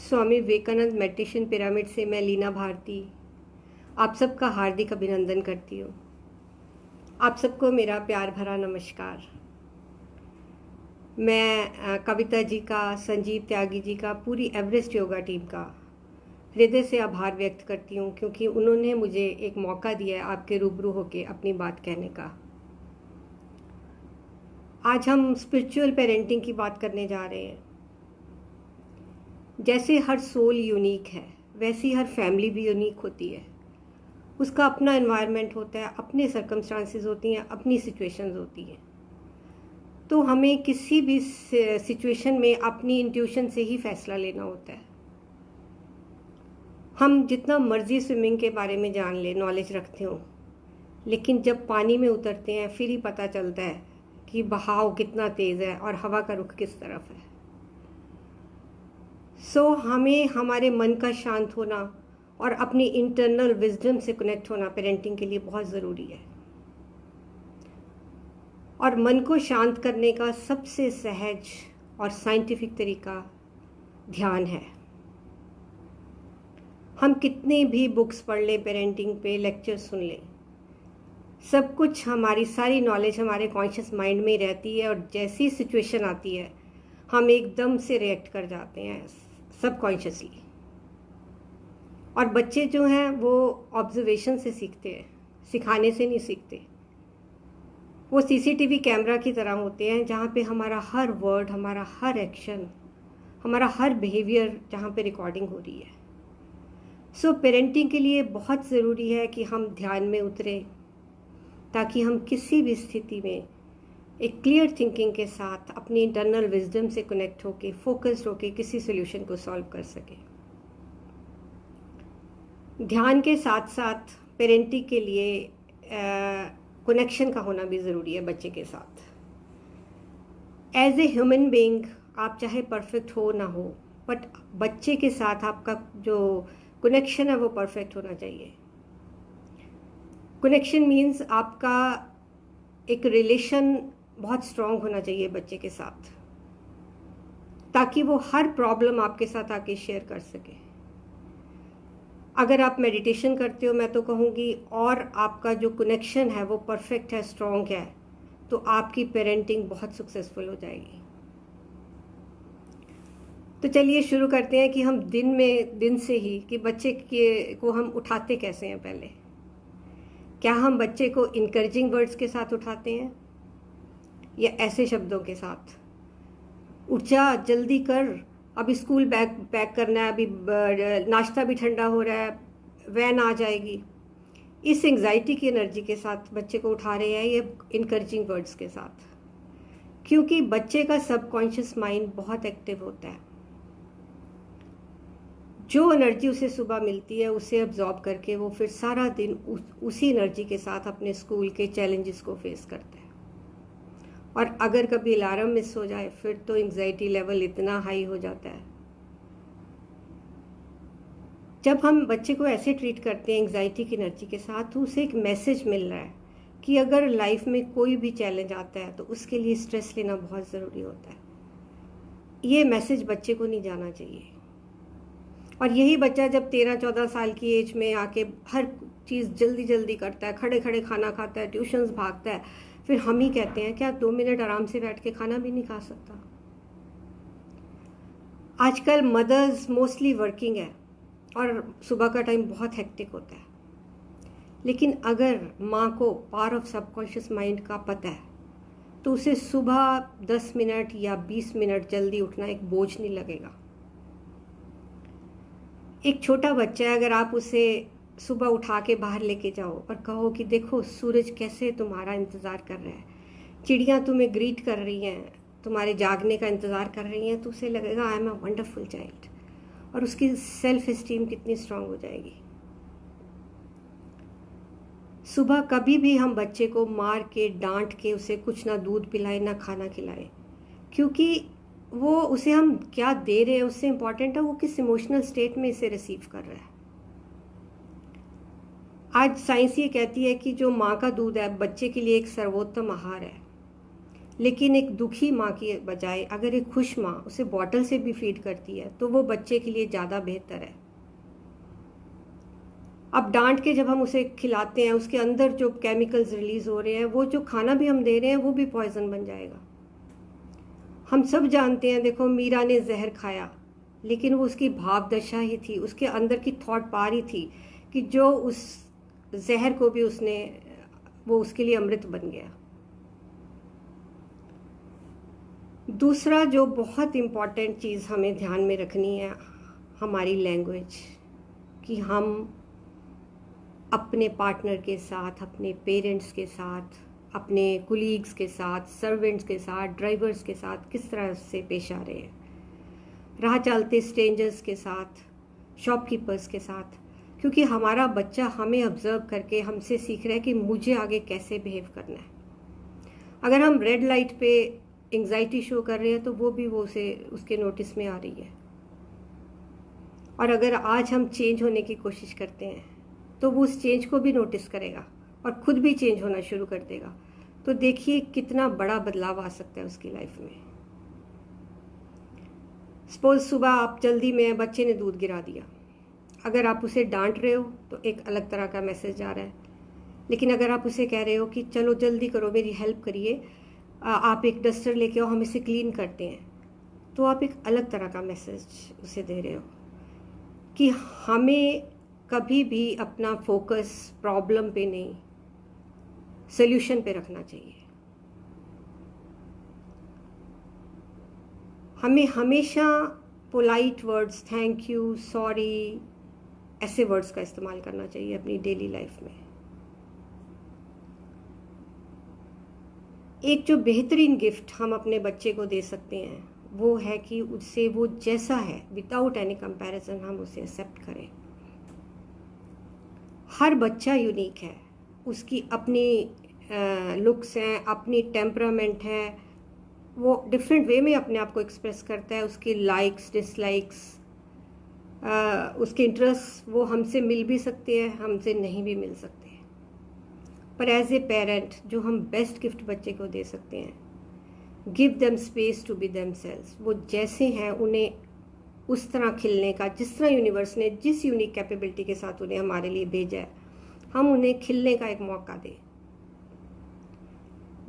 Swami Vivekananda meditation pyramid से मैं लीना भारती आप सबका हार्दिक अभिनंदन करती हूँ। आप सबको मेरा प्यार भरा नमस्कार। मैं कविता जी का, संजीव त्यागी जी का, पूरी एवरेस्ट योगा टीम का हृदय से आभार व्यक्त करती हूँ, क्योंकि उन्होंने मुझे एक मौका दिया है आपके रूबरू होके अपनी बात कहने का। आज हम स्पिरिचुअल पेरेंटिंग की बात करने जा रहे हैं। जैसे हर सोल यूनिक है, वैसी हर फैमिली भी यूनिक होती है। उसका अपना एनवायरनमेंट होता है, अपने सर्कमस्टांसेस होती हैं, अपनी सिचुएशंस होती हैं। तो हमें किसी भी सिचुएशन में अपनी इंट्यूशन से ही फैसला लेना होता है। हम जितना मर्जी स्विमिंग के बारे में जान ले, नॉलेज रखते हो, लेकिन जब पानी में उतरते हैं फिर ही पता चलता है कि बहाव कितना तेज़ है और हवा का रुख किस तरफ है। हमें हमारे मन का शांत होना और अपनी इंटरनल विजडम से कनेक्ट होना पेरेंटिंग के लिए बहुत ज़रूरी है। और मन को शांत करने का सबसे सहज और साइंटिफिक तरीका ध्यान है। हम कितने भी बुक्स पढ़ लें, पेरेंटिंग पे लेक्चर सुन लें, सब कुछ, हमारी सारी नॉलेज हमारे कॉन्शियस माइंड में रहती है, और जैसी सिचुएशन आती है हम एकदम से रिएक्ट कर जाते हैं सबकॉन्शियसली। और बच्चे जो हैं वो ऑब्जर्वेशन से सीखते हैं, सिखाने से नहीं सीखते। वो सीसीटीवी कैमरा की तरह होते हैं, जहाँ पे हमारा हर वर्ड, हमारा हर एक्शन, हमारा हर बिहेवियर, जहाँ पे रिकॉर्डिंग हो रही है। पेरेंटिंग के लिए बहुत ज़रूरी है कि हम ध्यान में उतरें, ताकि हम किसी भी स्थिति में एक क्लियर थिंकिंग के साथ अपनी इंटरनल विजडम से कनेक्ट होके, फोकस्ड होके किसी सोल्यूशन को सॉल्व कर सकें। ध्यान के साथ साथ पेरेंटिंग के लिए कनेक्शन का होना भी ज़रूरी है बच्चे के साथ। एज ए ह्यूमन बीइंग आप चाहे परफेक्ट हो ना हो, बट बच्चे के साथ आपका जो कनेक्शन है वो परफेक्ट होना चाहिए। कनेक्शन मीन्स आपका एक रिलेशन बहुत स्ट्रांग होना चाहिए बच्चे के साथ, ताकि वो हर प्रॉब्लम आपके साथ आके शेयर कर सके। अगर आप मेडिटेशन करते हो, मैं तो कहूँगी, और आपका जो कनेक्शन है वो परफेक्ट है, स्ट्रांग है, तो आपकी पेरेंटिंग बहुत सक्सेसफुल हो जाएगी। तो चलिए शुरू करते हैं कि हम दिन से ही कि बच्चे को हम उठाते कैसे हैं। पहले, क्या हम बच्चे को इनकरेजिंग वर्ड्स के साथ उठाते हैं या ऐसे शब्दों के साथ, उठ जा, जल्दी कर, अभी स्कूल बैग पैक करना है, अभी नाश्ता भी ठंडा हो रहा है, वैन आ जाएगी। इस एंग्जाइटी की एनर्जी के साथ बच्चे को उठा रहे हैं, ये इनकरेजिंग वर्ड्स के साथ, क्योंकि बच्चे का सबकॉन्शियस माइंड बहुत एक्टिव होता है। जो एनर्जी उसे सुबह मिलती है उसे अब्जॉर्ब करके वो फिर सारा दिन उसी एनर्जी के साथ अपने स्कूल के चैलेंजेस को फेस करता है। और अगर कभी अलार्म मिस हो जाए फिर तो एंग्जाइटी लेवल इतना हाई हो जाता है। जब हम बच्चे को ऐसे ट्रीट करते हैं एंग्जाइटी की एनर्जी के साथ, तो उसे एक मैसेज मिल रहा है कि अगर लाइफ में कोई भी चैलेंज आता है तो उसके लिए स्ट्रेस लेना बहुत ज़रूरी होता है। ये मैसेज बच्चे को नहीं जाना चाहिए। और यही बच्चा जब 13-14 साल की एज में आके हर चीज़ जल्दी जल्दी करता है, खड़े खड़े खाना खाता है, ट्यूशन्स भागता है, फिर हम ही कहते हैं क्या 2 मिनट आराम से बैठ के खाना भी नहीं खा सकता। आजकल मदर्स मोस्टली वर्किंग है और सुबह का टाइम बहुत हेक्टिक होता है, लेकिन अगर माँ को पावर ऑफ सबकॉन्शियस माइंड का पता है तो उसे सुबह 10 मिनट या 20 मिनट जल्दी उठना एक बोझ नहीं लगेगा। एक छोटा बच्चा है, अगर आप उसे सुबह उठा के बाहर लेके जाओ और कहो कि देखो सूरज कैसे तुम्हारा इंतज़ार कर रहा है, चिड़ियाँ तुम्हें ग्रीट कर रही हैं, तुम्हारे जागने का इंतज़ार कर रही हैं, तो उसे लगेगा I am a wonderful child, और उसकी सेल्फ इस्टीम कितनी स्ट्रांग हो जाएगी। सुबह कभी भी हम बच्चे को मार के, डांट के उसे कुछ ना दूध पिलाएं ना खाना खिलाएं, क्योंकि वो उसे हम क्या दे रहे हैं उससे इम्पॉर्टेंट है वो किस इमोशनल स्टेट में इसे रिसीव कर रहा है। आज साइंस ये कहती है कि जो माँ का दूध है बच्चे के लिए एक सर्वोत्तम आहार है, लेकिन एक दुखी माँ की बजाय अगर एक खुश माँ उसे बॉटल से भी फीड करती है तो वो बच्चे के लिए ज़्यादा बेहतर है। अब डांट के जब हम उसे खिलाते हैं, उसके अंदर जो केमिकल्स रिलीज हो रहे हैं, वो जो खाना भी हम दे रहे हैं वो भी पॉइजन बन जाएगा। हम सब जानते हैं, देखो मीरा ने जहर खाया, लेकिन वो उसकी भाव दशा ही थी, उसके अंदर की थॉट पार ही थी कि जो उस जहर को भी वो उसके लिए अमृत बन गया। दूसरा जो बहुत इम्पॉर्टेंट चीज़ हमें ध्यान में रखनी है, हमारी लैंग्वेज, कि हम अपने पार्टनर के साथ, अपने पेरेंट्स के साथ, अपने कुलीग्स के साथ, सर्वेंट्स के साथ, ड्राइवर्स के साथ किस तरह से पेश आ रहे हैं, राह चलते स्ट्रेंजर्स के साथ, शॉपकीपर्स के साथ, क्योंकि हमारा बच्चा हमें ऑब्जर्व करके हमसे सीख रहा है कि मुझे आगे कैसे बिहेव करना है। अगर हम रेड लाइट पे एंग्जाइटी शो कर रहे हैं तो वो भी उसके नोटिस में आ रही है। और अगर आज हम चेंज होने की कोशिश करते हैं तो वो उस चेंज को भी नोटिस करेगा और खुद भी चेंज होना शुरू कर देगा। तो देखिए कितना बड़ा बदलाव आ सकता है उसकी लाइफ में। सपोज सुबह आप जल्दी में, बच्चे ने दूध गिरा दिया, अगर आप उसे डांट रहे हो तो एक अलग तरह का मैसेज जा रहा है, लेकिन अगर आप उसे कह रहे हो कि चलो जल्दी करो, मेरी हेल्प करिए, आप एक डस्टर लेके आओ, हम इसे क्लीन करते हैं, तो आप एक अलग तरह का मैसेज उसे दे रहे हो कि हमें कभी भी अपना फोकस प्रॉब्लम पे नहीं, सॉल्यूशन पे रखना चाहिए। हमें हमेशा polite words, thank you, sorry, ऐसे वर्ड्स का इस्तेमाल करना चाहिए अपनी डेली लाइफ में। एक जो बेहतरीन गिफ्ट हम अपने बच्चे को दे सकते हैं वो है कि उससे वो जैसा है विदाउट एनी कंपैरिजन हम उसे एक्सेप्ट करें। हर बच्चा यूनिक है, उसकी अपनी लुक्स हैं, अपनी टेम्परामेंट है, वो डिफरेंट वे में अपने आप को एक्सप्रेस करता है, उसकी लाइक्स डिसलाइक्स, उसके इंटरेस्ट वो हमसे मिल भी सकते हैं, हमसे नहीं भी मिल सकते। पर एज ए पेरेंट जो हम बेस्ट गिफ्ट बच्चे को दे सकते हैं, give them space to be themselves. वो जैसे हैं उन्हें उस तरह खिलने का, जिस तरह यूनिवर्स ने जिस यूनिक कैपेबिलिटी के साथ उन्हें हमारे लिए भेजा है, हम उन्हें खिलने का एक मौका दें।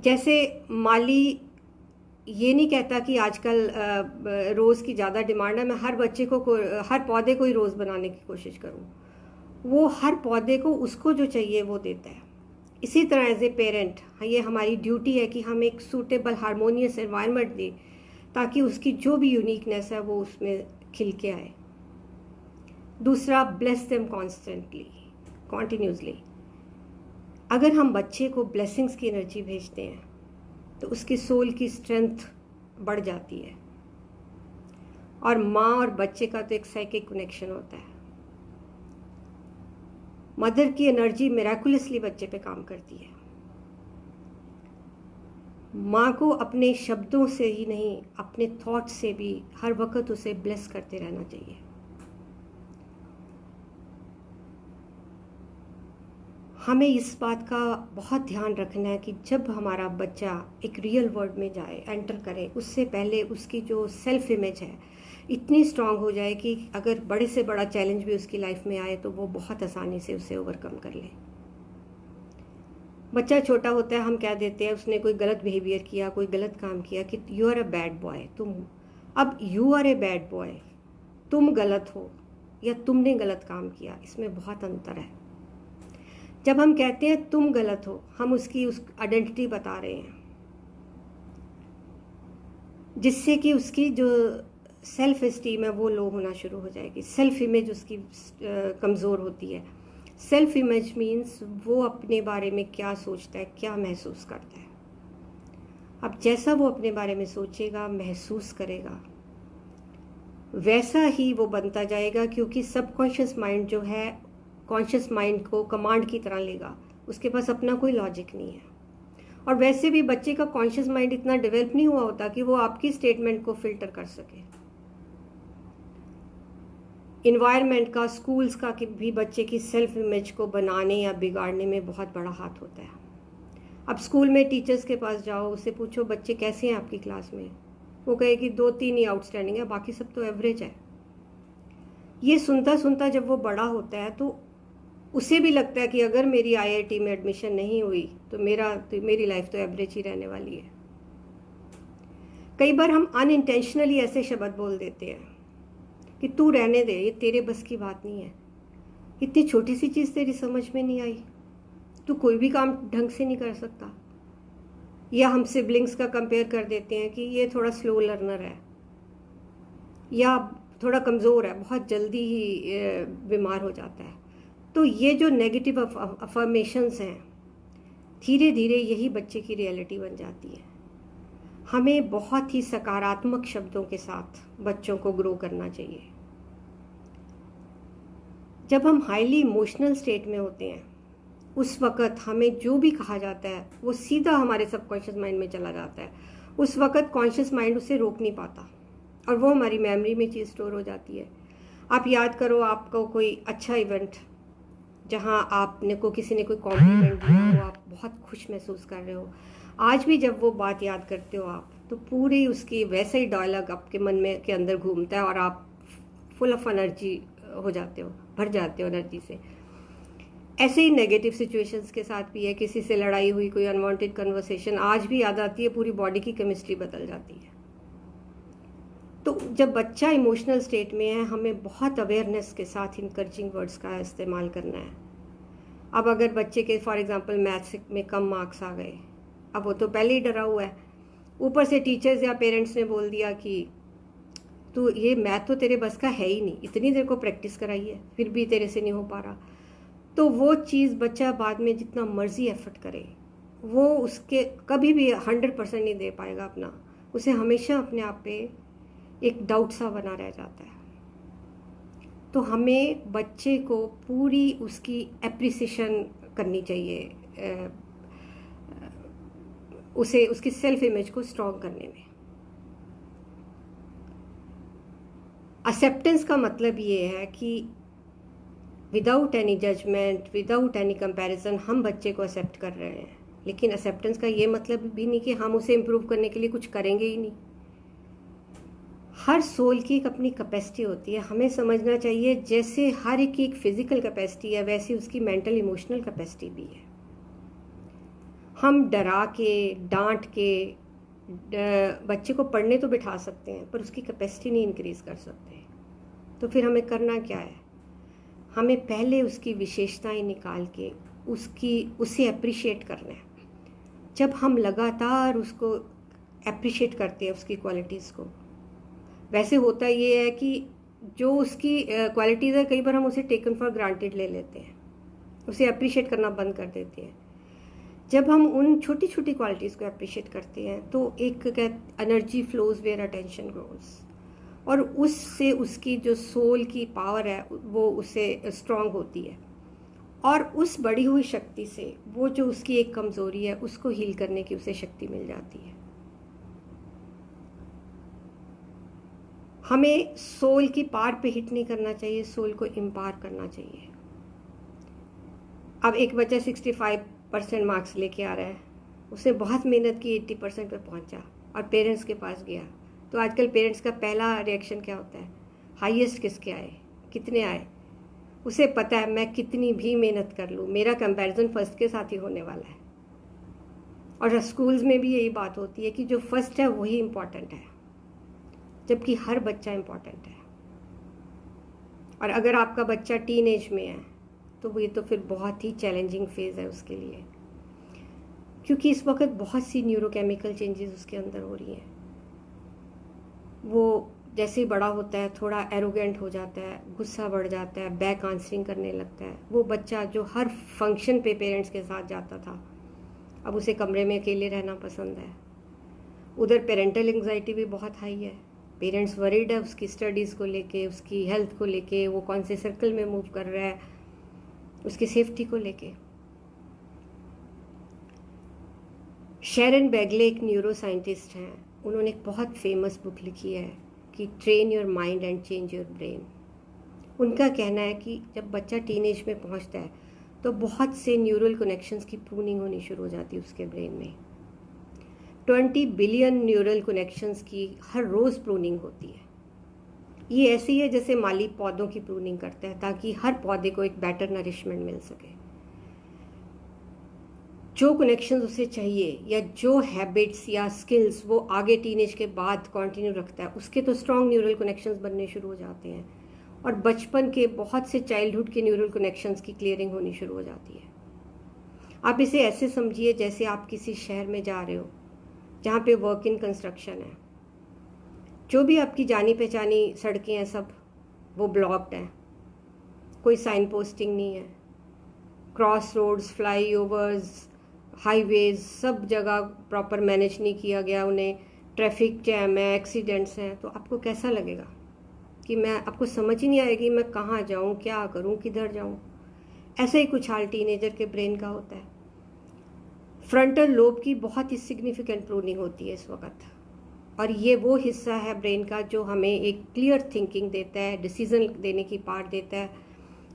जैसे माली ये नहीं कहता कि आजकल रोज़ की ज़्यादा डिमांड है, मैं हर बच्चे को हर पौधे को ही रोज़ बनाने की कोशिश करूँ। वो हर पौधे को उसको जो चाहिए वो देता है। इसी तरह एज ए पेरेंट ये हमारी ड्यूटी है कि हम एक सूटेबल हारमोनियस एनवायरनमेंट दें ताकि उसकी जो भी यूनिकनेस है वो उसमें खिल के आए। दूसरा, ब्लेस देम कॉन्स्टेंटली, कॉन्टिन्यूसली। अगर हम बच्चे को ब्लेसिंग्स की एनर्जी भेजते हैं तो उसकी सोल की स्ट्रेंथ बढ़ जाती है। और माँ और बच्चे का तो एक साइकिक कनेक्शन होता है। मदर की एनर्जी मिराकुलसली बच्चे पे काम करती है। माँ को अपने शब्दों से ही नहीं, अपने थॉट से भी हर वक्त उसे ब्लेस करते रहना चाहिए। हमें इस बात का बहुत ध्यान रखना है कि जब हमारा बच्चा एक रियल वर्ल्ड में जाए, एंटर करे, उससे पहले उसकी जो सेल्फ इमेज है इतनी स्ट्रांग हो जाए कि अगर बड़े से बड़ा चैलेंज भी उसकी लाइफ में आए तो वो बहुत आसानी से उसे ओवरकम कर ले। बच्चा छोटा होता है, हम कह देते हैं उसने कोई गलत बिहेवियर किया, कोई गलत काम किया, कि you are a bad boy. अब you are a bad boy, तुम गलत हो या तुमने गलत काम किया, इसमें बहुत अंतर है। जब हम कहते हैं तुम गलत हो, हम उसकी उस आइडेंटिटी बता रहे हैं, जिससे कि उसकी जो सेल्फ एस्टीम है वो लो होना शुरू हो जाएगी। सेल्फ इमेज उसकी कमज़ोर होती है। सेल्फ इमेज मीन्स वो अपने बारे में क्या सोचता है, क्या महसूस करता है। अब जैसा वो अपने बारे में सोचेगा, महसूस करेगा, वैसा ही वो बनता जाएगा, क्योंकि सबकॉन्शियस माइंड जो है कॉन्शियस माइंड को कमांड की तरह लेगा, उसके पास अपना कोई लॉजिक नहीं है। और वैसे भी बच्चे का कॉन्शियस माइंड इतना डेवलप नहीं हुआ होता कि वो आपकी स्टेटमेंट को फिल्टर कर सके। इन्वायरमेंट का, स्कूल्स का भी बच्चे की सेल्फ इमेज को बनाने या बिगाड़ने में बहुत बड़ा हाथ होता है। अब स्कूल में टीचर्स के पास जाओ, उससे पूछो बच्चे कैसे हैं आपकी क्लास में, वो कहे कि 2-3 ही आउटस्टैंडिंग है, बाकी सब तो एवरेज है। ये सुनता सुनता जब वो बड़ा होता है तो उसे भी लगता है कि अगर मेरी आईआईटी में एडमिशन नहीं हुई तो मेरी लाइफ तो एवरेज ही रहने वाली है। कई बार हम अनइंटेंशनली ऐसे शब्द बोल देते हैं कि तू रहने दे, ये तेरे बस की बात नहीं है, इतनी छोटी सी चीज़ तेरी समझ में नहीं आई, तू कोई भी काम ढंग से नहीं कर सकता। या हम सिबलिंग्स का कंपेयर कर देते हैं कि ये थोड़ा स्लो लर्नर है या थोड़ा कमज़ोर है, बहुत जल्दी ही बीमार हो जाता है। तो ये जो नेगेटिव अफर्मेशंस हैं, धीरे धीरे यही बच्चे की रियलिटी बन जाती है। हमें बहुत ही सकारात्मक शब्दों के साथ बच्चों को ग्रो करना चाहिए। जब हम हाईली इमोशनल स्टेट में होते हैं उस वक़्त हमें जो भी कहा जाता है वो सीधा हमारे सबकॉन्शियस माइंड में चला जाता है। उस वक़्त कॉन्शियस माइंड उसे रोक नहीं पाता और वो हमारी मेमोरी में चीज़ स्टोर हो जाती है। आप याद करो, आपको कोई अच्छा इवेंट जहाँ आपने को किसी ने कोई कॉम्प्लीमेंट दिया हो, आप बहुत खुश महसूस कर रहे हो, आज भी जब वो बात याद करते हो आप, तो पूरी उसकी वैसा ही डायलॉग आपके मन में के अंदर घूमता है और आप फुल ऑफ एनर्जी हो जाते हो, भर जाते हो एनर्जी से। ऐसे ही नेगेटिव सिचुएशंस के साथ भी है, किसी से लड़ाई हुई, कोई अनवांटेड कन्वर्सेशन आज भी याद आती है, पूरी बॉडी की केमिस्ट्री बदल जाती है। तो जब बच्चा इमोशनल स्टेट में है, हमें बहुत अवेयरनेस के साथ इनकरेजिंग वर्ड्स का इस्तेमाल करना है। अब अगर बच्चे के फॉर एग्जांपल मैथ्स में कम मार्क्स आ गए, अब वो तो पहले ही डरा हुआ है, ऊपर से टीचर्स या पेरेंट्स ने बोल दिया कि तू ये मैथ तो तेरे बस का है ही नहीं, इतनी देर को प्रैक्टिस कराई है फिर भी तेरे से नहीं हो पा रहा, तो वो चीज़ बच्चा बाद में जितना मर्जी एफर्ट करे वो उसके कभी भी 100% नहीं दे पाएगा अपना, उसे हमेशा अपने आप पे एक डाउट सा बना रह जाता है। तो हमें बच्चे को पूरी उसकी एप्रिसिएशन करनी चाहिए, उसे उसकी सेल्फ इमेज को स्ट्रॉन्ग करने में। एक्सेप्टेंस का मतलब ये है कि without any judgement, without any comparison हम बच्चे को एक्सेप्ट कर रहे हैं, लेकिन एक्सेप्टेंस का ये मतलब भी नहीं कि हम उसे इम्प्रूव करने के लिए कुछ करेंगे ही नहीं। हर सोल की एक अपनी कैपेसिटी होती है, हमें समझना चाहिए जैसे हर एक की एक फिजिकल कैपेसिटी है वैसे उसकी मेंटल इमोशनल कैपेसिटी भी है। हम डरा के डांट के बच्चे को पढ़ने तो बिठा सकते हैं पर उसकी कैपेसिटी नहीं इंक्रीज कर सकते। तो फिर हमें करना क्या है, हमें पहले उसकी विशेषताएं निकाल के उसे अप्रिशिएट करना है। जब हम लगातार उसको अप्रिशिएट करते हैं उसकी क्वालिटीज़ को, वैसे होता ये है कि जो उसकी क्वालिटीज़ है कई बार हम उसे टेकन फॉर ग्रांटेड ले लेते हैं, उसे अप्रिशिएट करना बंद कर देते हैं। जब हम उन छोटी छोटी क्वालिटीज़ को अप्रिशिएट करते हैं तो एक energy flows where attention grows, और उससे उसकी जो सोल की पावर है वो उससे स्ट्रांग होती है, और उस बढ़ी हुई शक्ति से वो जो उसकी एक कमज़ोरी है उसको हील करने की उसे शक्ति मिल जाती है। हमें सोल की पार पे हिट नहीं करना चाहिए, सोल को इम्पार करना चाहिए। अब एक बच्चा 65% मार्क्स लेके आ रहा है, उसने बहुत मेहनत की, 80% पे पहुंचा और पेरेंट्स के पास गया, तो आजकल पेरेंट्स का पहला रिएक्शन क्या होता है, हाईएस्ट किसके आए, कितने आए। उसे पता है मैं कितनी भी मेहनत कर लूँ मेरा कंपैरिजन फर्स्ट के साथ ही होने वाला है। और स्कूल्स में भी यही बात होती है कि जो फर्स्ट है वही इम्पॉर्टेंट है, जबकि हर बच्चा इम्पॉर्टेंट है। और अगर आपका बच्चा टीन एज में है तो ये तो फिर बहुत ही चैलेंजिंग फेज़ है उसके लिए, क्योंकि इस वक्त बहुत सी न्यूरोकेमिकल चेंजेस उसके अंदर हो रही हैं। वो जैसे ही बड़ा होता है थोड़ा एरोगेंट हो जाता है, गुस्सा बढ़ जाता है, बैक आंसरिंग करने लगता है। वो बच्चा जो हर फंक्शन पे पेरेंट्स के साथ जाता था अब उसे कमरे में अकेले रहना पसंद है। उधर पेरेंटल एंग्जाइटी भी बहुत हाई है, पेरेंट्स वरीड है उसकी स्टडीज़ को लेके, उसकी हेल्थ को लेके, वो कौन से सर्कल में मूव कर रहा है, उसकी सेफ्टी को लेके। शेरन बेगले एक न्यूरो साइंटिस्ट हैं, उन्होंने एक बहुत फेमस बुक लिखी है कि train your mind and change your brain. उनका कहना है कि जब बच्चा टीनेज में पहुंचता है तो बहुत से न्यूरल कनेक्शंस की प्रूनिंग होनी शुरू हो जाती है उसके ब्रेन में। 20 बिलियन न्यूरल कनेक्शंस की हर रोज़ प्रूनिंग होती है। ये ऐसी है जैसे माली पौधों की प्रूनिंग करता है ताकि हर पौधे को एक बेटर नरिशमेंट मिल सके। जो कनेक्शंस उसे चाहिए या जो हैबिट्स या स्किल्स वो आगे टीनेज के बाद कंटिन्यू रखता है, उसके तो स्ट्रॉन्ग न्यूरल कनेक्शंस बनने शुरू हो जाते हैं और बचपन के बहुत से चाइल्डहुड के न्यूरल कनेक्शंस की क्लियरिंग होनी शुरू हो जाती है। आप इसे ऐसे समझिए जैसे आप किसी शहर में जा रहे हो जहाँ पे वर्क इन कंस्ट्रक्शन है। जो भी आपकी जानी पहचानी सड़कें हैं सब वो ब्लॉक्ड हैं, कोई साइन पोस्टिंग नहीं है, crossroads, flyovers, highways सब जगह प्रॉपर मैनेज नहीं किया गया उन्हें, ट्रैफिक जैम है, एक्सीडेंट्स हैं। तो आपको कैसा लगेगा कि आपको समझ ही नहीं आएगी मैं कहाँ जाऊँ, क्या करूँ, किधर जाऊँ। ऐसा ही कुछ हाल टीनेजर के ब्रेन का होता है। फ्रंटल लोब की बहुत ही सिग्निफिकेंट प्रूनिंग होती है इस वक्त, और ये वो हिस्सा है ब्रेन का जो हमें एक क्लियर थिंकिंग देता है, डिसीजन देने की पावर देता है,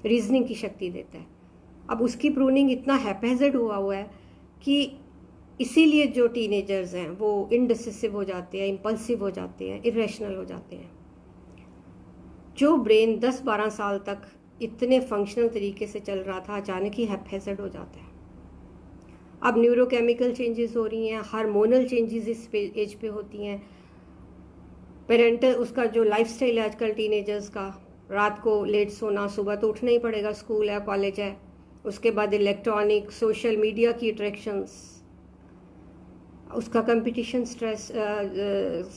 रीजनिंग की शक्ति देता है। अब उसकी प्रूनिंग इतना हैपेजेड हुआ है कि इसीलिए जो टीनेजर्स हैं वो इनडिसिसिव हो जाते हैं, इम्पल्सिव हो जाते हैं, इरेशनल हो जाते हैं। जो ब्रेन 10-12 साल तक इतने फंक्शनल तरीके से चल रहा था अचानक ही हैपेजेड हो जाता है। अब न्यूरोकेमिकल चेंजेस हो रही हैं, हार्मोनल चेंजेस इस एज पे होती हैं। पेरेंटल उसका जो लाइफस्टाइल है आजकल टीनेजर्स का, रात को लेट सोना, सुबह तो उठना ही पड़ेगा, स्कूल है, कॉलेज है। उसके बाद इलेक्ट्रॉनिक, सोशल मीडिया की अट्रैक्शंस, उसका कंपटीशन स्ट्रेस,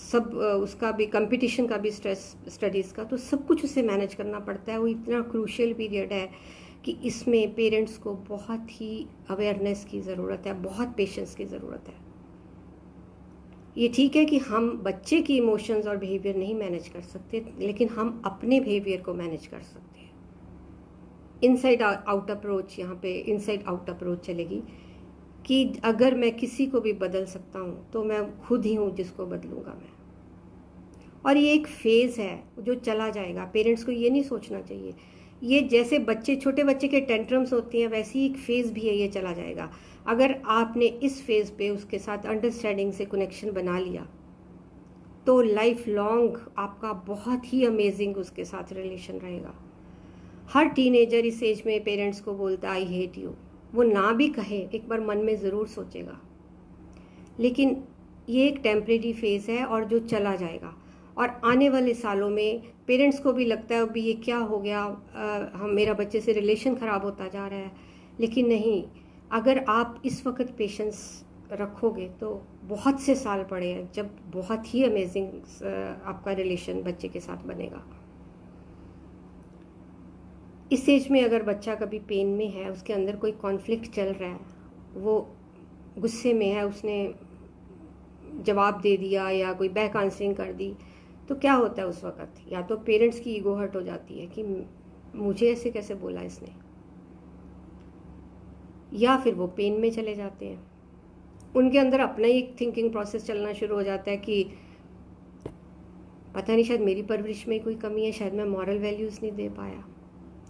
सब उसका भी कंपटीशन का भी स्ट्रेस स्टडीज़ का, तो सब कुछ उसे मैनेज करना पड़ता है। वो इतना क्रूशियल पीरियड है कि इसमें पेरेंट्स को बहुत ही अवेयरनेस की ज़रूरत है, बहुत पेशेंस की ज़रूरत है। ये ठीक है कि हम बच्चे की इमोशंस और बिहेवियर नहीं मैनेज कर सकते, लेकिन हम अपने बिहेवियर को मैनेज कर सकते हैं। इनसाइड आउट अप्रोच, यहाँ पे इनसाइड आउट अप्रोच चलेगी कि अगर मैं किसी को भी बदल सकता हूँ तो मैं खुद ही हूँ जिसको बदलूँगा मैं। और ये एक फेज़ है जो चला जाएगा। पेरेंट्स को ये नहीं सोचना चाहिए, ये जैसे बच्चे, छोटे बच्चे के टेंट्रम्स होती हैं, वैसे ही एक फेज़ भी है, ये चला जाएगा। अगर आपने इस फेज़ पे उसके साथ अंडरस्टैंडिंग से कनेक्शन बना लिया तो लाइफ लॉन्ग आपका बहुत ही अमेजिंग उसके साथ रिलेशन रहेगा। हर टीनेजर इस एज में पेरेंट्स को बोलता आई हेट यू, वो ना भी कहे एक बार मन में ज़रूर सोचेगा, लेकिन ये एक टेम्परेरी फेज़ है और जो चला जाएगा। और आने वाले सालों में पेरेंट्स को भी लगता है अभी ये क्या हो गया, मेरा बच्चे से रिलेशन ख़राब होता जा रहा है। लेकिन नहीं, अगर आप इस वक्त पेशेंस रखोगे तो बहुत से साल पड़े हैं जब बहुत ही अमेजिंग आपका रिलेशन बच्चे के साथ बनेगा। इस एज में अगर बच्चा कभी पेन में है, उसके अंदर कोई कॉन्फ्लिक्ट चल रहा है, वो गुस्से में है, उसने जवाब दे दिया या कोई बैक आंसरिंग कर दी, तो क्या होता है उस वक्त? या तो पेरेंट्स की ईगो हर्ट हो जाती है कि मुझे ऐसे कैसे बोला इसने, या फिर वो पेन में चले जाते हैं। उनके अंदर अपना ही एक थिंकिंग प्रोसेस चलना शुरू हो जाता है कि पता नहीं, शायद मेरी परवरिश में कोई कमी है, शायद मैं मॉरल वैल्यूज़ नहीं दे पाया।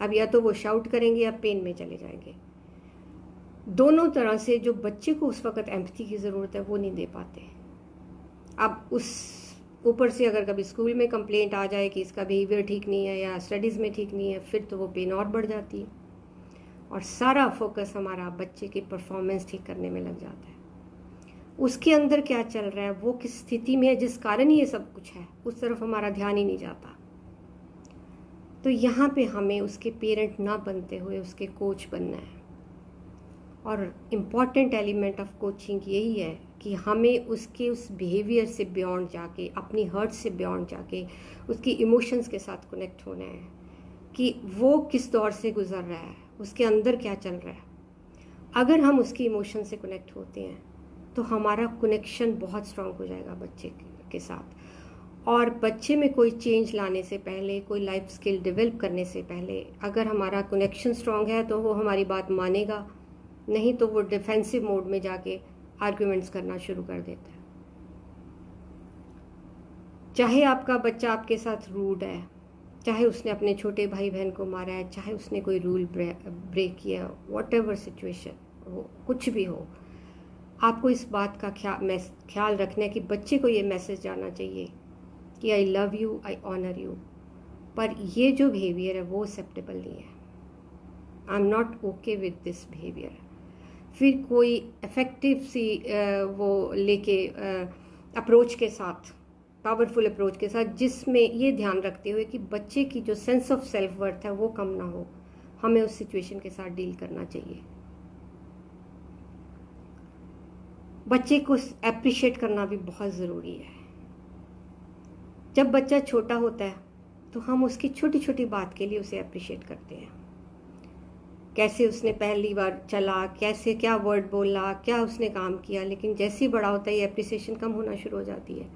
अब या तो वो शाउट करेंगे या पेन में चले जाएंगे। दोनों तरह से जो बच्चे को उस वक्त एम्पैथी की ज़रूरत है वो नहीं दे पाते। अब उस ऊपर से अगर कभी स्कूल में कंप्लेंट आ जाए कि इसका बिहेवियर ठीक नहीं है या स्टडीज़ में ठीक नहीं है, फिर तो वो पेन और बढ़ जाती है और सारा फोकस हमारा बच्चे की परफॉर्मेंस ठीक करने में लग जाता है। उसके अंदर क्या चल रहा है, वो किस स्थिति में है जिस कारण ये सब कुछ है, उस तरफ हमारा ध्यान ही नहीं जाता। तो यहाँ पे हमें उसके पेरेंट ना बनते हुए उसके कोच बनना है। और इम्पॉर्टेंट एलिमेंट ऑफ कोचिंग यही है कि हमें उसके उस बिहेवियर से बियॉन्ड जाके, अपनी हर्ट से बियॉन्ड जाके उसकी इमोशंस के साथ कनेक्ट होना है कि वो किस दौर से गुजर रहा है, उसके अंदर क्या चल रहा है। अगर हम उसकी इमोशन से कनेक्ट होते हैं तो हमारा कनेक्शन बहुत स्ट्रांग हो जाएगा बच्चे के साथ। और बच्चे में कोई चेंज लाने से पहले, कोई लाइफ स्किल डेवलप करने से पहले, अगर हमारा कनेक्शन स्ट्रांग है तो वो हमारी बात मानेगा, नहीं तो वो डिफेंसिव मोड में जाके आर्ग्यूमेंट्स करना शुरू कर देता है। चाहे आपका बच्चा आपके साथ रूड है, चाहे उसने अपने छोटे भाई बहन को मारा है, चाहे उसने कोई रूल ब्रेक किया, वॉट एवर सिचुएशन हो, कुछ भी हो, आपको इस बात का ख्याल रखना है कि बच्चे को ये मैसेज जाना चाहिए कि I love you, I honour you, पर ये जो बिहेवियर है वो एक्सेप्टेबल नहीं है। I am not okay with this behaviour. फिर कोई इफ़ेक्टिव सी वो लेके अप्रोच के साथ, पावरफुल अप्रोच के साथ, जिसमें ये ध्यान रखते हुए कि बच्चे की जो सेंस ऑफ सेल्फ वर्थ है वो कम ना हो, हमें उस सिचुएशन के साथ डील करना चाहिए। बच्चे को एप्रिशिएट करना भी बहुत ज़रूरी है। जब बच्चा छोटा होता है तो हम उसकी छोटी छोटी बात के लिए उसे अप्रिशिएट करते हैं। कैसे उसने पहली बार चला, कैसे क्या वर्ड बोला, क्या उसने काम किया, लेकिन जैसे ही बड़ा होता है ये अप्रिसिएशन कम होना शुरू हो जाती है,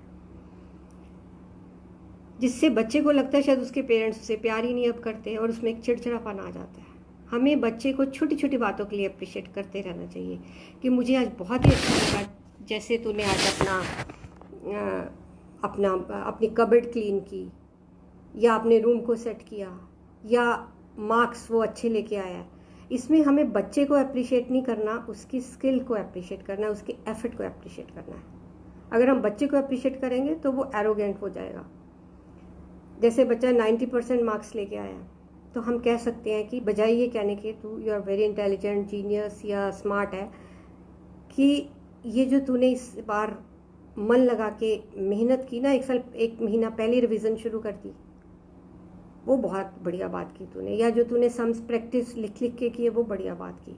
जिससे बच्चे को लगता है शायद उसके पेरेंट्स उसे प्यार ही नहीं अब करते और उसमें एक चिड़चिड़ापन आ जाता है। हमें बच्चे को छोटी छोटी बातों के लिए अप्रिशिएट करते रहना चाहिए कि मुझे आज बहुत ही अच्छा लगा जैसे तूने आज अपनी कबर्ड क्लीन की, या अपने रूम को सेट किया, या मार्क्स वो अच्छे लेके आया। इसमें हमें बच्चे को अप्रिशिएट नहीं करना, उसकी स्किल को अप्रिशिएट करना है, उसके एफर्ट को अप्रिशिएट करना है। अगर हम बच्चे को अप्रिशिएट करेंगे तो वो एरोगेंट हो जाएगा। जैसे बच्चा 90% मार्क्स लेके आया तो हम कह सकते हैं कि बजाय ये कहने के तू you are very intelligent, genius या स्मार्ट है, कि ये जो तूने इस बार मन लगा के मेहनत की ना, एक महीना पहले रिवीजन शुरू कर दी, वो बहुत बढ़िया बात की तूने, या जो तूने सम्स प्रैक्टिस लिख लिख के की है वो बढ़िया बात की।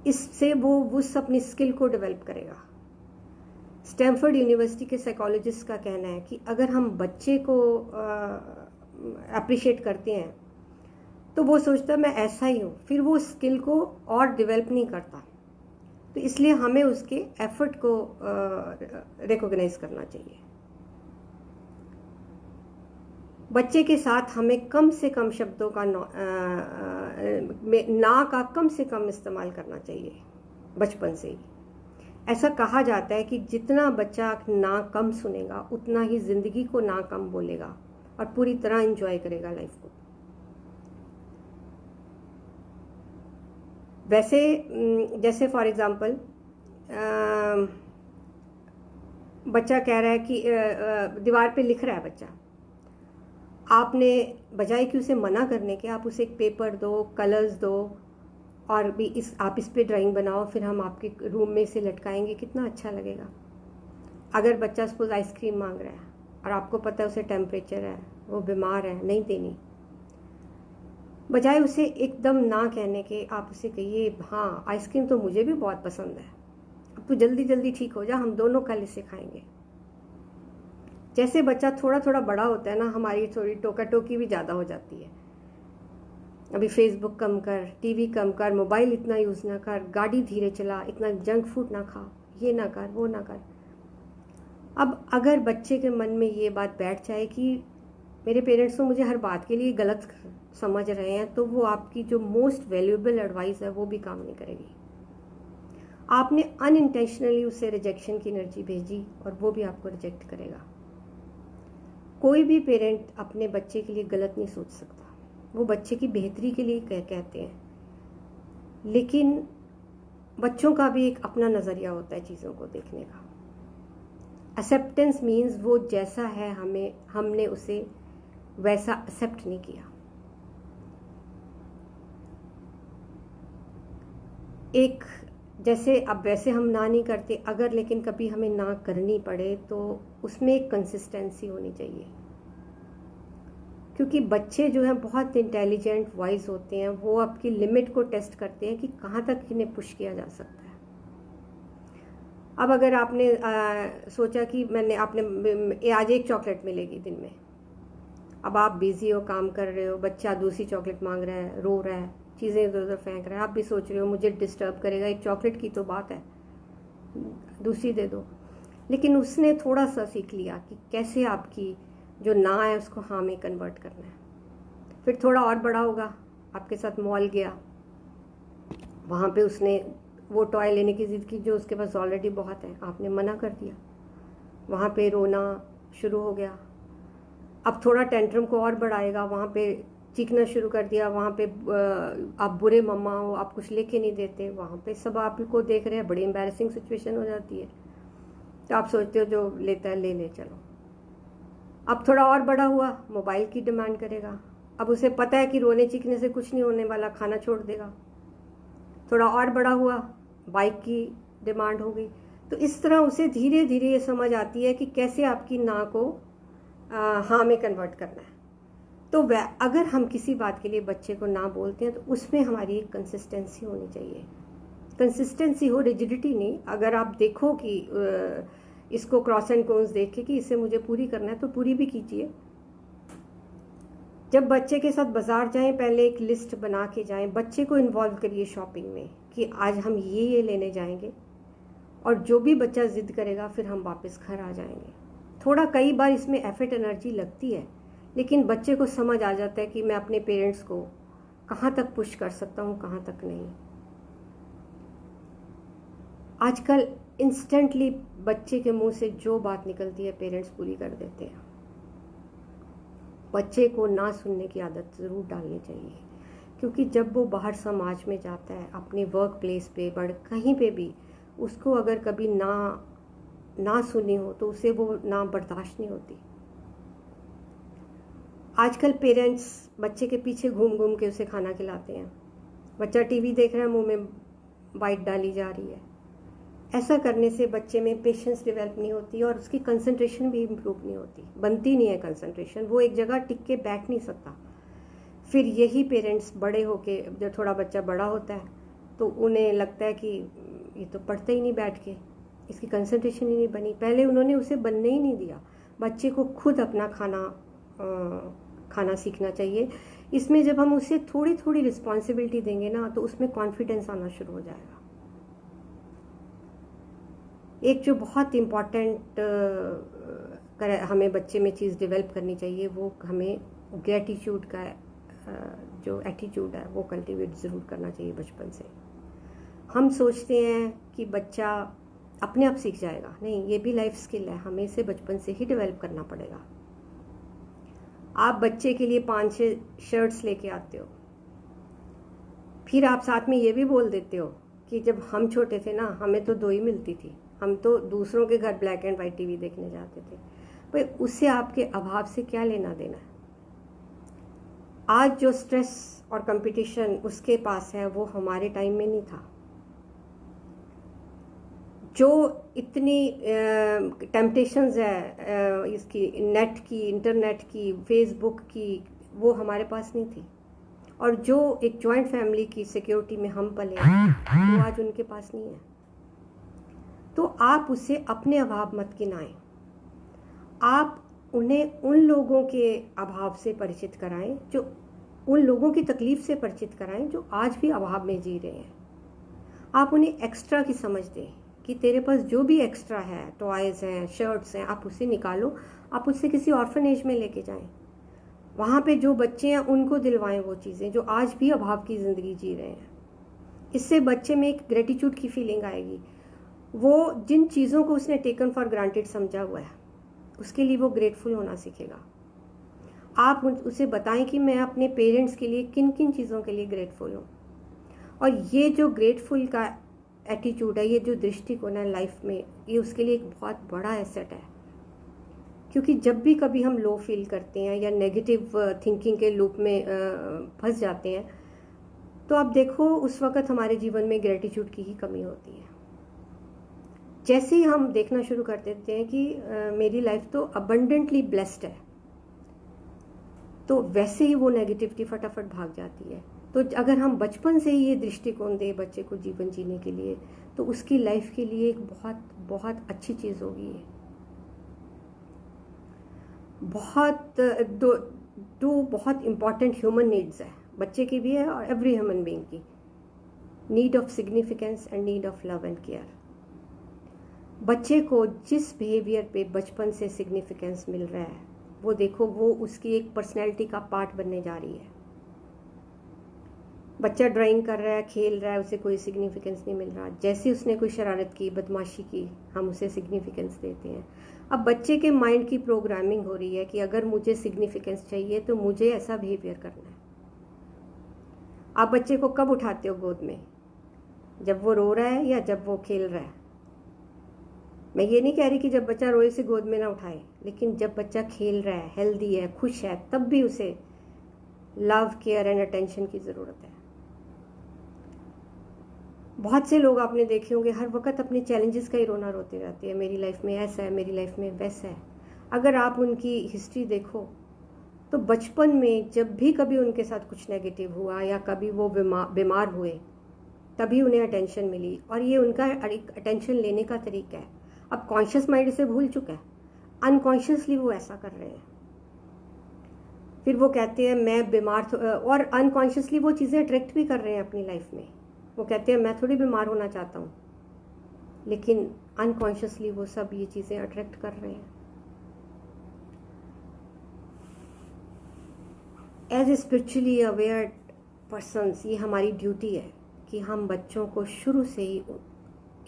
इससे वो उस अपनी स्किल को डेवलप करेगा। स्टैनफोर्ड यूनिवर्सिटी के साइकोलॉजिस्ट का कहना है कि अगर हम बच्चे को अप्रिशिएट करते हैं तो वो सोचता है मैं ऐसा ही हूँ, फिर वो स्किल को और डेवलप नहीं करता। तो इसलिए हमें उसके एफर्ट को रिकॉग्नाइज करना चाहिए। बच्चे के साथ हमें कम से कम शब्दों का ना का कम से कम इस्तेमाल करना चाहिए बचपन से ही। ऐसा कहा जाता है कि जितना बच्चा ना कम सुनेगा उतना ही जिंदगी को ना कम बोलेगा और पूरी तरह एंजॉय करेगा लाइफ को। वैसे जैसे फॉर एग्जांपल बच्चा कह रहा है कि दीवार पे लिख रहा है बच्चा, आपने बजाय कि उसे मना करने के आप उसे एक पेपर दो, कलर्स दो और भी आप इस पे ड्राइंग बनाओ, फिर हम आपके रूम में इसे लटकाएंगे, कितना अच्छा लगेगा। अगर बच्चा सपोज आइसक्रीम मांग रहा है और आपको पता है उसे टेम्परेचर है, वो बीमार है, नहीं देनी, बजाय उसे एकदम ना कहने के आप उसे कहिए हाँ आइसक्रीम तो मुझे भी बहुत पसंद है, अब तू जल्दी जल्दी ठीक हो जा, हम दोनों कल इसे खाएंगे। जैसे बच्चा थोड़ा थोड़ा बड़ा होता है ना, हमारी थोड़ी टोका टोकी भी ज़्यादा हो जाती है। अभी फेसबुक कम कर, टीवी कम कर, मोबाइल इतना यूज़ ना कर, गाड़ी धीरे चला, इतना जंक फूड ना खा, ये ना कर, वो ना कर। अब अगर बच्चे के मन में ये बात बैठ जाए कि मेरे पेरेंट्स तो मुझे हर बात के लिए गलत समझ रहे हैं, तो वो आपकी जो मोस्ट वैल्यूएबल एडवाइस है वो भी काम नहीं करेगी। आपने अनइंटेंशनली उसे रिजेक्शन की एनर्जी भेजी और वो भी आपको रिजेक्ट करेगा। कोई भी पेरेंट अपने बच्चे के लिए गलत नहीं सोच सकता, वो बच्चे की बेहतरी के लिए कहते हैं, लेकिन बच्चों का भी एक अपना नज़रिया होता है चीज़ों को देखने का। एक्सेप्टेंस मीन्स वो जैसा है हमने उसे वैसा एक्सेप्ट नहीं किया। एक जैसे अब वैसे हम ना नहीं करते, अगर लेकिन कभी हमें ना करनी पड़े तो उसमें एक कंसिस्टेंसी होनी चाहिए, क्योंकि बच्चे जो हैं बहुत इंटेलिजेंट वाइज होते हैं, वो आपकी लिमिट को टेस्ट करते हैं कि कहाँ तक इन्हें पुश किया जा सकता है। अब अगर आपने सोचा कि आपने आज एक चॉकलेट मिलेगी दिन में, अब आप बिजी हो, काम कर रहे हो, बच्चा दूसरी चॉकलेट मांग रहा है, रो रहा है, चीज़ें इधर उधर फेंक रहा है, आप भी सोच रहे हो मुझे डिस्टर्ब करेगा, एक चॉकलेट की तो बात है, दूसरी दे दो। लेकिन उसने थोड़ा सा सीख लिया कि कैसे आपकी जो ना है उसको हाँ में कन्वर्ट करना है। फिर थोड़ा और बड़ा होगा, आपके साथ मॉल गया, वहाँ पे उसने वो टॉय लेने की जिद की जो उसके पास ऑलरेडी बहुत है, आपने मना कर दिया, वहाँ पे रोना शुरू हो गया। अब थोड़ा टेंट्रम को और बढ़ाएगा, वहाँ पे चीखना शुरू कर दिया, वहाँ पे आप बुरे मम्मा हो, आप कुछ लेके नहीं देते, वहाँ पे सब आपको देख रहे हैं, बड़ी एम्बैरेसिंग सिचुएशन हो जाती है। तो आप सोचते हो जो लेता है ले ले चलो। अब थोड़ा और बड़ा हुआ, मोबाइल की डिमांड करेगा। अब उसे पता है कि रोने चीखने से कुछ नहीं होने वाला, खाना छोड़ देगा। थोड़ा और बड़ा हुआ, बाइक की डिमांड हो गई। तो इस तरह उसे धीरे धीरे ये समझ आती है कि कैसे आपकी ना को हाँ में कन्वर्ट करना है। तो अगर हम किसी बात के लिए बच्चे को ना बोलते हैं तो उसमें हमारी एक कंसिस्टेंसी होनी चाहिए। कंसिस्टेंसी हो, रिजिडिटी नहीं। अगर आप देखो कि इसको क्रॉस एंड कोन्स देख के कि इसे मुझे पूरी करना है तो पूरी भी कीजिए। जब बच्चे के साथ बाजार जाएं, पहले एक लिस्ट बना के जाएं, बच्चे को इन्वॉल्व करिए शॉपिंग में कि आज हम ये लेने जाएंगे, और जो भी बच्चा जिद करेगा फिर हम वापस घर आ जाएंगे। थोड़ा कई बार इसमें एफर्ट एनर्जी लगती है, लेकिन बच्चे को समझ आ जाता है कि मैं अपने पेरेंट्स को कहाँ तक पुश कर सकता हूँ, कहाँ तक नहीं। आजकल इंस्टेंटली बच्चे के मुंह से जो बात निकलती है पेरेंट्स पूरी कर देते हैं। बच्चे को ना सुनने की आदत ज़रूर डालनी चाहिए, क्योंकि जब वो बाहर समाज में जाता है, अपने वर्क प्लेस पे, कहीं पे भी, उसको अगर कभी ना सुनी हो तो उसे वो ना बर्दाश्त नहीं होती। आजकल पेरेंट्स बच्चे के पीछे घूम घूम के उसे खाना खिलाते हैं। बच्चा टीवी देख रहा है, मुंह में बाइट डाली जा रही है। ऐसा करने से बच्चे में पेशेंस डेवलप नहीं होती और उसकी कंसंट्रेशन भी इम्प्रूव नहीं होती, बनती नहीं है कंसंट्रेशन, वो एक जगह टिक के बैठ नहीं सकता। फिर यही पेरेंट्स बड़े होके, जब थोड़ा बच्चा बड़ा होता है तो उन्हें लगता है कि ये तो पढ़ता ही नहीं बैठ के, इसकी कंसंट्रेशन ही नहीं बनी। पहले उन्होंने उसे बनने ही नहीं दिया। बच्चे को खुद अपना खाना सीखना चाहिए। इसमें जब हम उसे थोड़ी थोड़ी रिस्पॉन्सिबिलिटी देंगे ना, तो उसमें कॉन्फिडेंस आना शुरू हो जाएगा। एक जो बहुत इम्पॉर्टेंट हमें बच्चे में चीज़ डेवलप करनी चाहिए, वो हमें ग्रेटिट्यूड का जो एटीट्यूड है वो कल्टीवेट ज़रूर करना चाहिए बचपन से। हम सोचते हैं कि बच्चा अपने आप सीख जाएगा, नहीं, ये भी लाइफ स्किल है, हमें इसे बचपन से ही डेवलप करना पड़ेगा। आप बच्चे के लिए 5-6 शर्ट्स लेके आते हो, फिर आप साथ में ये भी बोल देते हो कि जब हम छोटे थे ना, हमें तो 2 ही मिलती थी, हम तो दूसरों के घर ब्लैक एंड वाइट टीवी देखने जाते थे। भाई उससे आपके अभाव से क्या लेना देना है? आज जो स्ट्रेस और कंपटीशन उसके पास है वो हमारे टाइम में नहीं था। जो इतनी टेम्पटेशंस है इसकी, नेट की, इंटरनेट की, फेसबुक की, वो हमारे पास नहीं थी। और जो एक जॉइंट फैमिली की सिक्योरिटी में हम पले वो आज उनके पास नहीं है। तो आप उसे अपने अभाव मत गिनाएं, आप उन्हें उन लोगों के अभाव से परिचित कराएं, जो उन लोगों की तकलीफ से परिचित कराएं जो आज भी अभाव में जी रहे हैं। आप उन्हें एक्स्ट्रा की समझ दें कि तेरे पास जो भी एक्स्ट्रा है, टॉयज़ हैं, शर्ट्स हैं, आप उसे निकालो, आप उससे किसी ऑर्फनेज में लेके जाएं। वहाँ पे जो बच्चे हैं उनको दिलवाएं वो चीज़ें जो आज भी अभाव की ज़िंदगी जी रहे हैं। इससे बच्चे में एक ग्रेटिट्यूड की फीलिंग आएगी। वो जिन चीज़ों को उसने टेकन फॉर ग्रांटेड समझा हुआ है, उसके लिए वो ग्रेटफुल होना सीखेगा। आप उसे बताएं कि मैं अपने पेरेंट्स के लिए किन किन चीज़ों के लिए ग्रेटफुल हूँ। और ये जो ग्रेटफुल का एटीट्यूड है, ये जो दृष्टिकोण है लाइफ में, ये उसके लिए एक बहुत बड़ा एसेट है। क्योंकि जब भी कभी हम लो फील करते हैं या नेगेटिव थिंकिंग के लूप में फंस जाते हैं, तो आप देखो उस वक्त हमारे जीवन में ग्रेटिट्यूड की ही कमी होती है। जैसे ही हम देखना शुरू कर देते हैं कि मेरी लाइफ तो अबंडेंटली ब्लेस्ड है, तो वैसे ही वो नेगेटिविटी फटाफट भाग जाती है। तो अगर हम बचपन से ही ये दृष्टिकोण दें बच्चे को जीवन जीने के लिए, तो उसकी लाइफ के लिए एक बहुत बहुत अच्छी चीज़ होगी। बहुत दो बहुत इम्पॉर्टेंट ह्यूमन नीड्स है, बच्चे की भी है और एवरी ह्यूमन बीइंग की, need of significance and need of love and care. बच्चे को जिस बिहेवियर पे बचपन से सिग्निफिकेंस मिल रहा है, वो देखो वो उसकी एक पर्सनैलिटी का पार्ट बनने जा रही है। बच्चा ड्राइंग कर रहा है, खेल रहा है, उसे कोई सिग्निफिकेंस नहीं मिल रहा। जैसे उसने कोई शरारत की, बदमाशी की, हम उसे सिग्निफिकेंस देते हैं। अब बच्चे के माइंड की प्रोग्रामिंग हो रही है कि अगर मुझे सिग्निफिकेंस चाहिए तो मुझे ऐसा बिहेवियर करना है। आप बच्चे को कब उठाते हो गोद में? जब वो रो रहा है या जब वो खेल रहा है? मैं ये नहीं कह रही कि जब बच्चा रोए से गोद में ना उठाए, लेकिन जब बच्चा खेल रहा है, हेल्दी है, खुश है, तब भी उसे लव, केयर एंड अटेंशन की ज़रूरत है। बहुत से लोग आपने देखे होंगे हर वक्त अपने चैलेंजेस का ही रोना रोते रहते हैं, मेरी लाइफ में ऐसा है, मेरी लाइफ में वैसा है। अगर आप उनकी हिस्ट्री देखो तो बचपन में जब भी कभी उनके साथ कुछ नेगेटिव हुआ या कभी वो बीमार हुए, तभी उन्हें अटेंशन मिली, और ये उनका अटेंशन लेने का तरीका है। अब कॉन्शियस माइंड से भूल चुका है, अनकॉन्शियसली वो ऐसा कर रहे हैं। फिर वो कहते हैं मैं बीमार, और अनकॉन्शियसली वो चीज़ें अट्रैक्ट भी कर रहे हैं अपनी लाइफ में। वो कहते हैं मैं थोड़ी बीमार होना चाहता हूँ, लेकिन अनकॉन्शियसली वो सब ये चीज़ें अट्रैक्ट कर रहे हैं। As a spiritually aware persons, ये हमारी ड्यूटी है कि हम बच्चों को शुरू से ही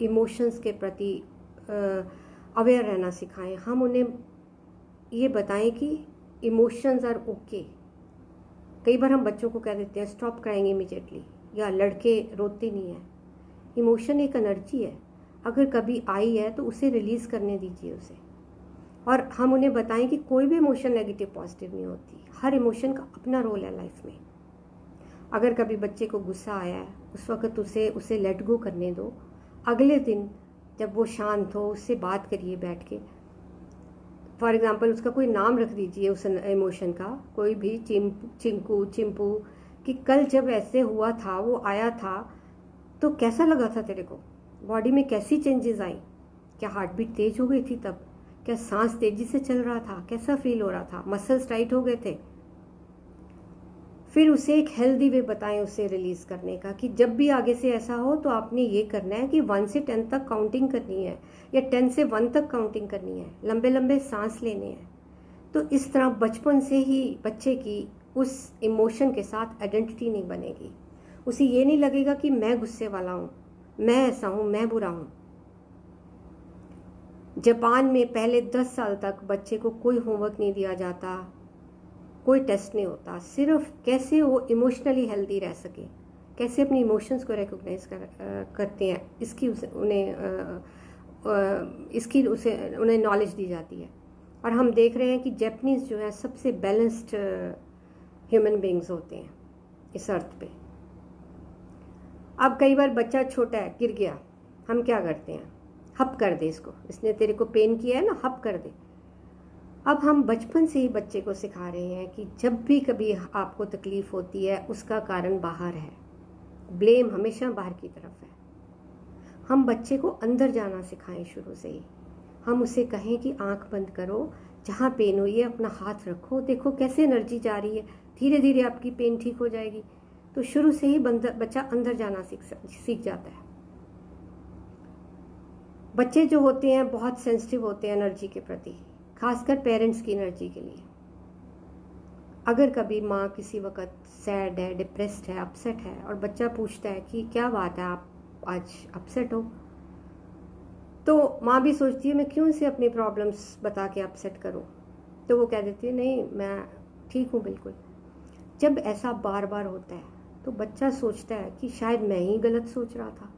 इमोशंस के प्रति अवेयर रहना सिखाएं। हम उन्हें ये बताएं कि इमोशंस आर ओके। कई बार हम बच्चों को कह देते हैं स्टॉप क्राइंग इमीडिएटली, या लड़के रोते नहीं हैं। इमोशन एक एनर्जी है, अगर कभी आई है तो उसे रिलीज़ करने दीजिए उसे। और हम उन्हें बताएं कि कोई भी इमोशन नेगेटिव पॉजिटिव नहीं होती, हर इमोशन का अपना रोल है लाइफ में। अगर कभी बच्चे को गुस्सा आया है, उस वक्त उसे लेट गो करने दो। अगले दिन जब वो शांत हो, उससे बात करिए बैठ के। फॉर एग्जांपल उसका कोई नाम रख दीजिए उस इमोशन का, कोई भी चिंकू, चिंपू, कि कल जब ऐसे हुआ था, वो आया था तो कैसा लगा था तेरे को, बॉडी में कैसी चेंजेस आई, क्या हार्ट बीट तेज हो गई थी तब, क्या सांस तेजी से चल रहा था, कैसा फील हो रहा था, मसल्स टाइट हो गए थे। फिर उसे एक हेल्दी वे बताएं उसे रिलीज करने का, कि जब भी आगे से ऐसा हो तो आपने ये करना है कि 1 से 10 तक काउंटिंग करनी है, या 10 से 1 तक काउंटिंग करनी है, लंबे लंबे सांस लेने हैं। तो इस तरह बचपन से ही बच्चे की उस इमोशन के साथ आइडेंटिटी नहीं बनेगी। उसे ये नहीं लगेगा कि मैं गुस्से वाला हूँ, मैं ऐसा हूँ, मैं बुरा हूँ। जापान में पहले 10 साल तक बच्चे को कोई होमवर्क नहीं दिया जाता, कोई टेस्ट नहीं होता, सिर्फ कैसे वो इमोशनली हेल्दी रह सके, कैसे अपनी इमोशंस को रिकॉग्नाइज करते हैं, इसकी उन्हें नॉलेज दी जाती है। और हम देख रहे हैं कि जापानीज जो है सबसे बैलेंस्ड ह्यूमन बींग्स होते हैं इस अर्थ पे। अब कई बार बच्चा छोटा है, गिर गया, हम क्या करते हैं, हप कर दे इसको, इसने तेरे को पेन किया है ना, हप कर दे। अब हम बचपन से ही बच्चे को सिखा रहे हैं कि जब भी कभी आपको तकलीफ होती है उसका कारण बाहर है, ब्लेम हमेशा बाहर की तरफ है। हम बच्चे को अंदर जाना सिखाएं शुरू से ही। हम उसे कहें कि आंख बंद करो, जहाँ पेन हुई है अपना हाथ रखो, देखो कैसे एनर्जी जा रही है, धीरे धीरे आपकी पेन ठीक हो जाएगी। तो शुरू से ही बच्चा अंदर जाना सीख जाता है। बच्चे जो होते हैं बहुत सेंसिटिव होते हैं एनर्जी के प्रति, खासकर पेरेंट्स की एनर्जी के लिए। अगर कभी माँ किसी वक्त सैड है, डिप्रेस्ड है, अपसेट है, और बच्चा पूछता है कि क्या बात है, आप आज अपसेट हो, तो माँ भी सोचती है मैं क्यों इसे अपनी प्रॉब्लम्स बता के अपसेट करूँ। तो वो कह देती है नहीं, मैं ठीक हूँ बिल्कुल। जब ऐसा बार बार होता है तो बच्चा सोचता है कि शायद मैं ही गलत सोच रहा था,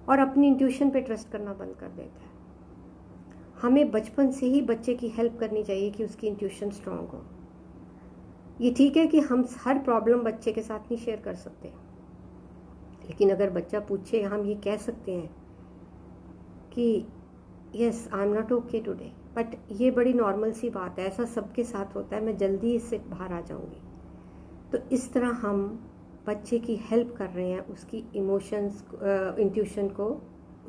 और अपनी इंट्यूशन पे ट्रस्ट करना बंद कर देता है। हमें बचपन से ही बच्चे की हेल्प करनी चाहिए कि उसकी इंट्यूशन स्ट्रांग हो। ये ठीक है कि हम हर प्रॉब्लम बच्चे के साथ नहीं शेयर कर सकते, लेकिन अगर बच्चा पूछे, हम ये कह सकते हैं कि yes I am not okay today, but ये बड़ी नॉर्मल सी बात है, ऐसा सबके साथ होता है, मैं जल्दी इससे बाहर आ जाऊंगी। तो इस तरह हम बच्चे की हेल्प कर रहे हैं उसकी इमोशंस, इंट्यूशन को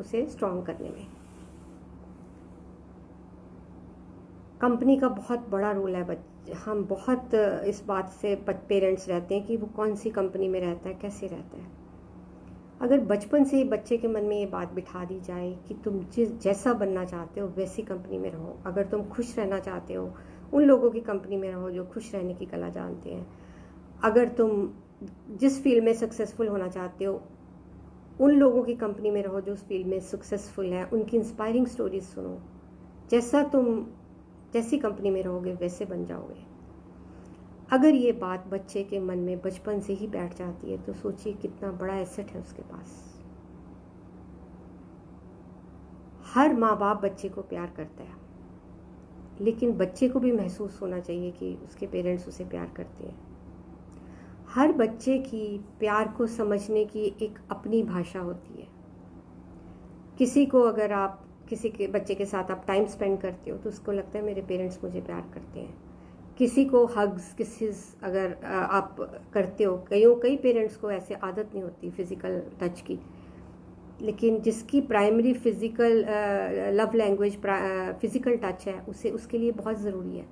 उसे स्ट्रॉन्ग करने में। कंपनी का बहुत बड़ा रोल है। हम बहुत इस बात से पेरेंट्स रहते हैं कि वो कौन सी कंपनी में रहता है, कैसे रहता है। अगर बचपन से ही बच्चे के मन में ये बात बिठा दी जाए कि तुम जैसा बनना चाहते हो वैसी कंपनी में रहो, अगर तुम खुश रहना चाहते हो उन लोगों की कंपनी में रहो जो खुश रहने की कला जानते हैं, अगर तुम जिस फील्ड में सक्सेसफुल होना चाहते हो उन लोगों की कंपनी में रहो जो उस फील्ड में सक्सेसफुल हैं, उनकी इंस्पायरिंग स्टोरीज सुनो। जैसी कंपनी में रहोगे वैसे बन जाओगे। अगर ये बात बच्चे के मन में बचपन से ही बैठ जाती है तो सोचिए कितना बड़ा एसेट है उसके पास। हर माँ बाप बच्चे को प्यार करता है, लेकिन बच्चे को भी महसूस होना चाहिए कि उसके पेरेंट्स उसे प्यार करते हैं। हर बच्चे की प्यार को समझने की एक अपनी भाषा होती है। किसी को अगर आप किसी के बच्चे के साथ आप टाइम स्पेंड करते हो तो उसको लगता है मेरे पेरेंट्स मुझे प्यार करते हैं। किसी को हग्स किसेस अगर आप करते हो, कई पेरेंट्स को ऐसे आदत नहीं होती फिज़िकल टच की, लेकिन जिसकी primary physical love language physical touch है उसे उसके लिए बहुत ज़रूरी है,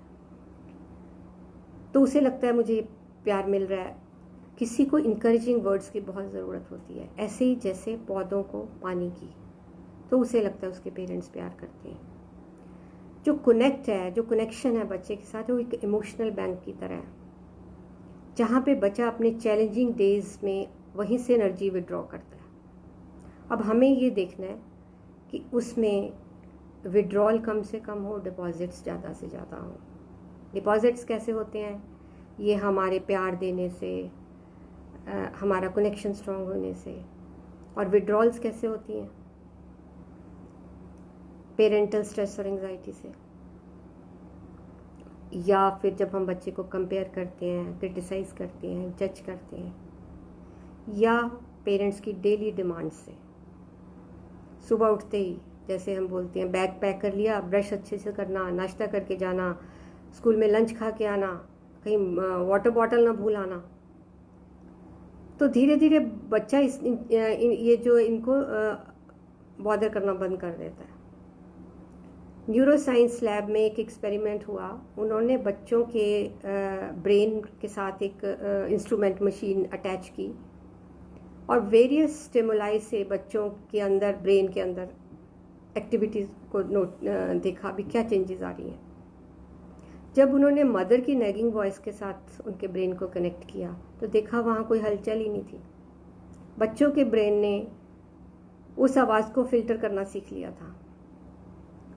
तो उसे लगता है मुझे प्यार मिल रहा है। किसी को इनकरेजिंग वर्ड्स की बहुत ज़रूरत होती है, ऐसे ही जैसे पौधों को पानी की, तो उसे लगता है उसके पेरेंट्स प्यार करते हैं। जो कनेक्शन है बच्चे के साथ वो एक इमोशनल बैंक की तरह है, जहाँ पे बच्चा अपने चैलेंजिंग डेज में वहीं से एनर्जी विड्रॉ करता है। अब हमें ये देखना है कि उसमें विड्रॉल कम से कम हो, डिपॉजिट्स ज़्यादा से ज़्यादा हो। डिपॉजिट्स कैसे होते हैं? ये हमारे प्यार देने से, हमारा कनेक्शन स्ट्रॉन्ग होने से। और विड्रॉल्स कैसे होती हैं? पेरेंटल स्ट्रेस और एंजाइटी से, या फिर जब हम बच्चे को कंपेयर करते हैं, क्रिटिसाइज़ करते हैं, जज करते हैं, या पेरेंट्स की डेली डिमांड्स से। सुबह उठते ही जैसे हम बोलते हैं बैग पैक कर लिया, ब्रश अच्छे से करना, नाश्ता करके जाना, स्कूल में लंच खा के आना, कहीं वाटर बॉटल ना भूल आना। तो धीरे धीरे बच्चा ये जो इनको बॉदर करना बंद कर देता है। न्यूरो साइंस लैब में एक एक्सपेरिमेंट हुआ। उन्होंने बच्चों के ब्रेन के साथ एक इंस्ट्रूमेंट मशीन अटैच की और वेरियस स्टिमुलाई से बच्चों के अंदर, ब्रेन के अंदर एक्टिविटीज़ को देखा भी क्या चेंजेस आ रही हैं। जब उन्होंने मदर की नैगिंग वॉइस के साथ उनके ब्रेन को कनेक्ट किया तो देखा वहाँ कोई हलचल ही नहीं थी। बच्चों के ब्रेन ने उस आवाज़ को फिल्टर करना सीख लिया था।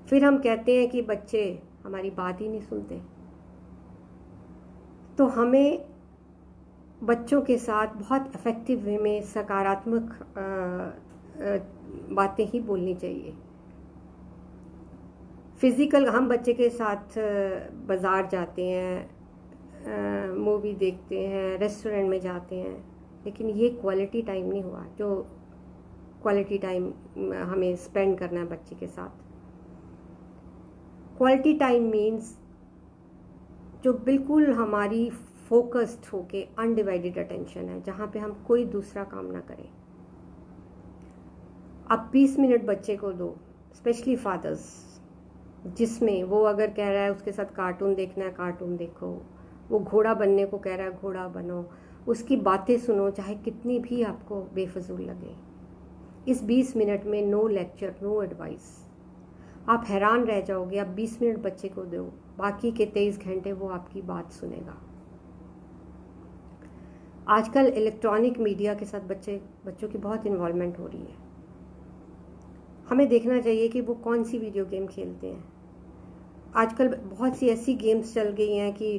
फिर हम कहते हैं कि बच्चे हमारी बात ही नहीं सुनते। तो हमें बच्चों के साथ बहुत इफ़ेक्टिव वे में सकारात्मक बातें ही बोलनी चाहिए। फिज़िकल, हम बच्चे के साथ बाज़ार जाते हैं, मूवी देखते हैं, रेस्टोरेंट में जाते हैं, लेकिन ये क्वालिटी टाइम नहीं हुआ जो क्वालिटी टाइम हमें स्पेंड करना है बच्चे के साथ। क्वालिटी टाइम मीन्स जो बिल्कुल हमारी फोकस्ड होके अनडिवाइडेड अटेंशन है, जहाँ पे हम कोई दूसरा काम ना करें। आप 20 मिनट बच्चे को दो, स्पेशली फादर्स, जिसमें वो अगर कह रहा है उसके साथ कार्टून देखना है कार्टून देखो, वो घोड़ा बनने को कह रहा है घोड़ा बनो, उसकी बातें सुनो चाहे कितनी भी आपको बेफजूल लगे। इस 20 मिनट में नो लेक्चर, नो एडवाइस। आप हैरान रह जाओगे। आप 20 मिनट बच्चे को दो, बाकी के 23 घंटे वो आपकी बात सुनेगा। आजकल इलेक्ट्रॉनिक मीडिया के साथ बच्चों की बहुत इन्वॉल्वमेंट हो रही है। हमें देखना चाहिए कि वो कौन सी वीडियो गेम खेलते हैं। आजकल बहुत सी ऐसी गेम्स चल गई हैं कि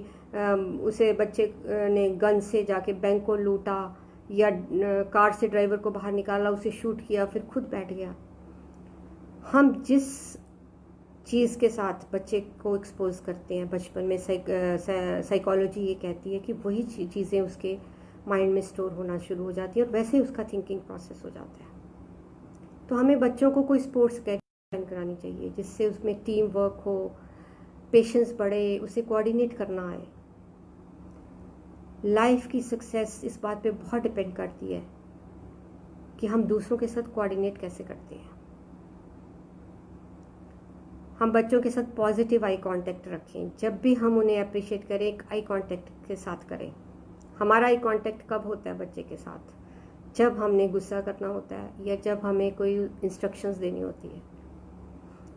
उसे बच्चे ने गन से जाके बैंक को लूटा, या कार से ड्राइवर को बाहर निकाला, उसे शूट किया, फिर खुद बैठ गया। हम जिस चीज़ के साथ बच्चे को एक्सपोज करते हैं बचपन में, साइकोलॉजी ये कहती है कि वही चीज़ें उसके माइंड में स्टोर होना शुरू हो जाती है और वैसे ही उसका थिंकिंग प्रोसेस हो जाता है। तो हमें बच्चों को कोई स्पोर्ट्स अकेडमी करानी चाहिए जिससे उसमें टीम वर्क हो, पेशेंस बढ़े, उसे कोऑर्डिनेट करना आए। लाइफ की सक्सेस इस बात पे बहुत डिपेंड करती है कि हम दूसरों के साथ कोऑर्डिनेट कैसे करते हैं। हम बच्चों के साथ पॉजिटिव आई कांटेक्ट रखें। जब भी हम उन्हें अप्रिशिएट करें, एक आई कांटेक्ट के साथ करें। हमारा आई कांटेक्ट कब होता है बच्चे के साथ? जब हमने गुस्सा करना होता है या जब हमें कोई इंस्ट्रक्शंस देनी होती है।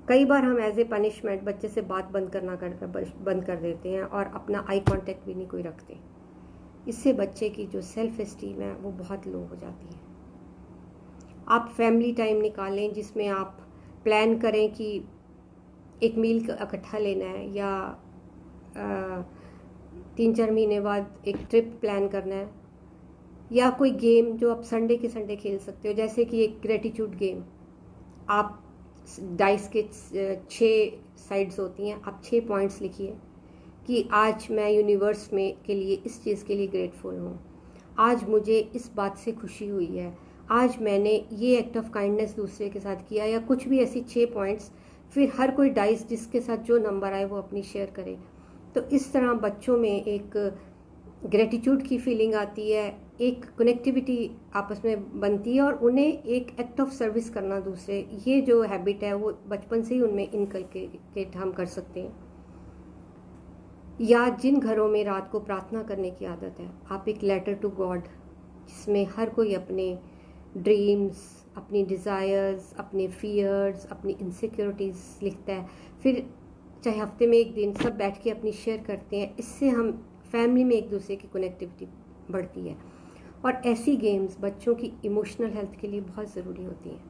कई बार हम एज ए पनिशमेंट बच्चे से बात बंद कर देते हैं और अपना आई कांटेक्ट भी नहीं कोई रखते। इससे बच्चे की जो सेल्फ एस्टीम है वो बहुत लो हो जाती है। आप फैमिली टाइम निकालें जिसमें आप प्लान करें कि एक मील इकट्ठा लेना है, या 3-4 महीने बाद एक ट्रिप प्लान करना है, या कोई गेम जो आप संडे के संडे खेल सकते हो, जैसे कि एक ग्रेटिट्यूड गेम। आप डाइस के 6 साइड्स होती हैं, आप 6 पॉइंट्स लिखिए कि आज मैं यूनिवर्स में के लिए इस चीज़ के लिए ग्रेटफुल हूँ, आज मुझे इस बात से खुशी हुई है, आज मैंने ये एक्ट ऑफ काइंडनेस दूसरे के साथ किया, या कुछ भी ऐसी 6 पॉइंट्स। फिर हर कोई डाइस जिसके साथ जो नंबर आए वो अपनी शेयर करे। तो इस तरह बच्चों में एक ग्रेटिट्यूड की फीलिंग आती है, एक कनेक्टिविटी आपस में बनती है, और उन्हें एक एक्ट ऑफ सर्विस करना दूसरे, ये जो हैबिट है वो बचपन से ही उनमें इनकलकेट हम कर सकते हैं। या जिन घरों में रात को प्रार्थना करने की आदत है, आप एक लेटर टू गॉड जिसमें हर कोई अपने ड्रीम्स, अपनी डिज़ायर्स, अपने फियर्स, अपनी इनसिक्योरिटीज़ लिखता है, फिर चाहे हफ्ते में एक दिन सब बैठ के अपनी शेयर करते हैं। इससे हम फैमिली में एक दूसरे की कनेक्टिविटी बढ़ती है। और ऐसी गेम्स बच्चों की इमोशनल हेल्थ के लिए बहुत ज़रूरी होती हैं।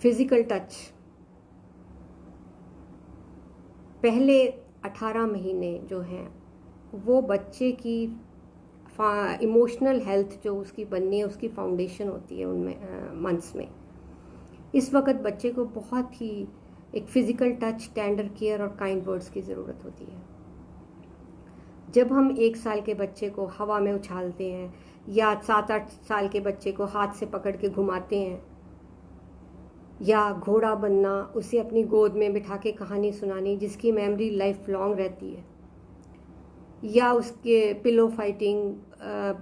फिज़िकल टच, पहले 18 महीने जो हैं वो बच्चे की इमोशनल हेल्थ जो उसकी बननी है उसकी फाउंडेशन होती है उनमें मंथ्स में। इस वक्त बच्चे को बहुत ही एक फ़िज़िकल टच, टेंडर केयर और काइंड वर्ड्स की ज़रूरत होती है। जब हम 1 साल के बच्चे को हवा में उछालते हैं, या 7-8 साल के बच्चे को हाथ से पकड़ के घुमाते हैं, या घोड़ा बनना, उसे अपनी गोद में बिठा के कहानी सुनानी जिसकी मेमोरी लाइफ लॉन्ग रहती है, या उसके पिलो फाइटिंग,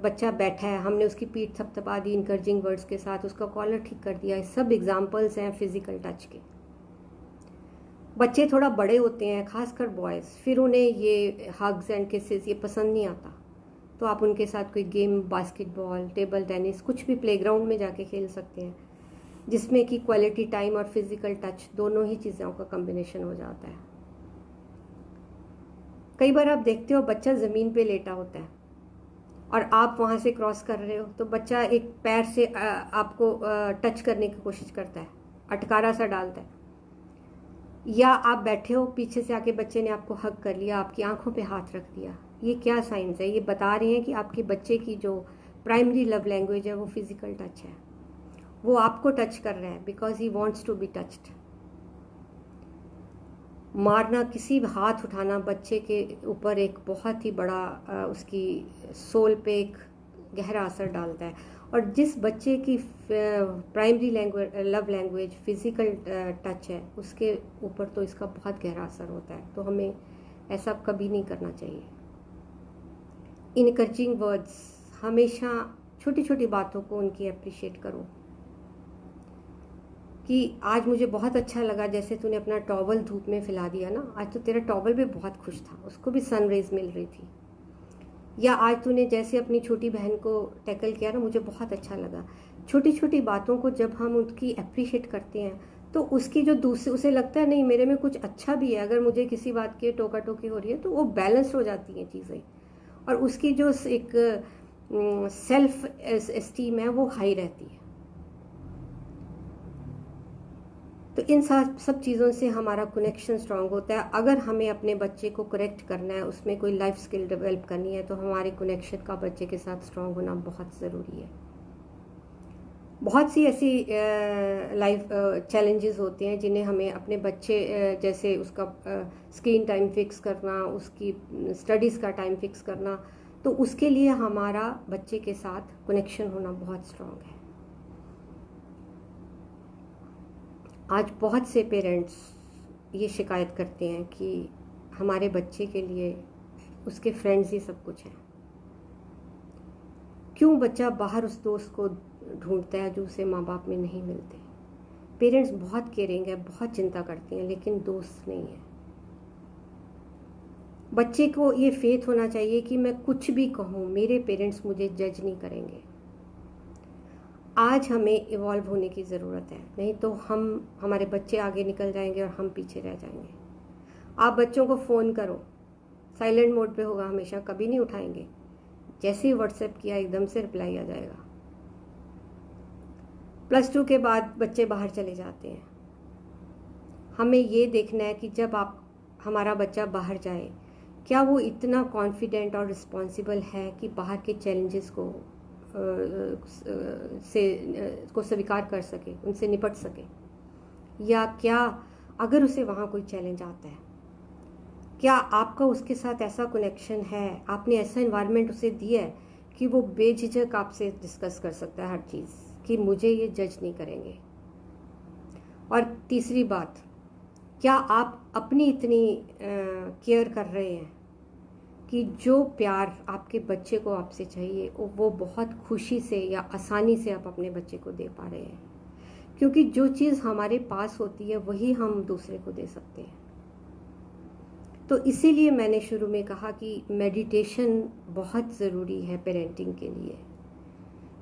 बच्चा बैठा है, हमने उसकी पीठ थपथपा दी इनकरेजिंग वर्ड्स के साथ, उसका कॉलर ठीक कर दिया, ये सब एग्जाम्पल्स हैं फिज़िकल टच के। बच्चे थोड़ा बड़े होते हैं, खासकर बॉयज़, फिर उन्हें ये हग्स एंड किसेस ये पसंद नहीं आता, तो आप उनके साथ कोई गेम, बास्केटबॉल, टेबल टेनिस, कुछ भी प्लेग्राउंड में जाके खेल सकते हैं, जिसमें कि क्वालिटी टाइम और फिज़िकल टच दोनों ही चीज़ों का कॉम्बिनेशन हो जाता है। कई बार आप देखते हो बच्चा ज़मीन पे लेटा होता है और आप वहाँ से क्रॉस कर रहे हो, तो बच्चा एक पैर से आपको टच करने की कोशिश करता है, अटकारा सा डालता है, या आप बैठे हो, पीछे से आके बच्चे ने आपको हग कर लिया, आपकी आंखों पे हाथ रख दिया। ये क्या साइंस है? ये बता रहे हैं कि आपके बच्चे की जो प्राइमरी लव लैंग्वेज है वो फिज़िकल टच है। वो आपको टच कर रहा है because he wants to be touched. मारना, किसी भी हाथ उठाना बच्चे के ऊपर एक बहुत ही बड़ा उसकी सोल पे एक गहरा असर डालता है। और जिस बच्चे की primary love language physical touch है, उसके ऊपर तो इसका बहुत गहरा असर होता है। तो हमें ऐसा कभी नहीं करना चाहिए। इनकरेजिंग वर्ड्स, हमेशा छोटी छोटी बातों को उनकी अप्रिशिएट करो, कि आज मुझे बहुत अच्छा लगा जैसे तूने अपना टॉवल धूप में फैला दिया ना, आज तो तेरा टॉवल भी बहुत खुश था, उसको भी सन रेज मिल रही थी। या आज तूने जैसे अपनी छोटी बहन को टैकल किया ना, मुझे बहुत अच्छा लगा। छोटी छोटी बातों को जब हम उनकी अप्रिशिएट करते हैं तो उसकी जो दूसरे, उसे लगता है नहीं मेरे में कुछ अच्छा भी है, अगर मुझे किसी बात की टोका टोकी हो रही है तो वो बैलेंस हो जाती हैं चीज़ें, और उसकी जो एक सेल्फ एस्टीम है वो हाई रहती है। तो इन सब चीज़ों से हमारा कनेक्शन स्ट्रांग होता है। अगर हमें अपने बच्चे को करेक्ट करना है, उसमें कोई लाइफ स्किल डेवलप करनी है, तो हमारे कनेक्शन का बच्चे के साथ स्ट्रांग होना बहुत ज़रूरी है। बहुत सी ऐसी लाइफ चैलेंजेस होते हैं जिन्हें हमें अपने बच्चे जैसे उसका स्क्रीन टाइम फिक्स करना, उसकी स्टडीज़ का टाइम फिक्स करना, तो उसके लिए हमारा बच्चे के साथ कनेक्शन होना बहुत स्ट्रांग है। आज बहुत से पेरेंट्स ये शिकायत करते हैं कि हमारे बच्चे के लिए उसके फ्रेंड्स ही सब कुछ हैं। क्यों बच्चा बाहर उस दोस्त को ढूंढता है जो उसे माँ बाप में नहीं मिलते? पेरेंट्स बहुत केयरिंग है, बहुत चिंता करते हैं, लेकिन दोस्त नहीं है। बच्चे को ये फेथ होना चाहिए कि मैं कुछ भी कहूँ, मेरे पेरेंट्स मुझे जज नहीं करेंगे। आज हमें इवॉल्व होने की ज़रूरत है, नहीं तो हमारे बच्चे आगे निकल जाएंगे और हम पीछे रह जाएंगे। आप बच्चों को फ़ोन करो, साइलेंट मोड पे होगा हमेशा, कभी नहीं उठाएंगे। जैसे ही व्हाट्सएप किया एकदम से रिप्लाई आ जाएगा। +2 के बाद बच्चे बाहर चले जाते हैं। हमें ये देखना है कि जब हमारा बच्चा बाहर जाए, क्या वो इतना कॉन्फिडेंट और रिस्पॉन्सिबल है कि बाहर के चैलेंजेस को स्वीकार कर सके, उनसे निपट सके, या क्या अगर उसे वहाँ कोई चैलेंज आता है, क्या आपका उसके साथ ऐसा कनेक्शन है, आपने ऐसा इन्वायरमेंट उसे दिया है कि वो बेझिझक आपसे डिस्कस कर सकता है हर चीज़, कि मुझे ये जज नहीं करेंगे। और तीसरी बात, क्या आप अपनी इतनी केयर कर रहे हैं कि जो प्यार आपके बच्चे को आपसे चाहिए वो बहुत खुशी से या आसानी से आप अपने बच्चे को दे पा रहे हैं? क्योंकि जो चीज़ हमारे पास होती है वही हम दूसरे को दे सकते हैं। तो इसीलिए मैंने शुरू में कहा कि मेडिटेशन बहुत ज़रूरी है पेरेंटिंग के लिए,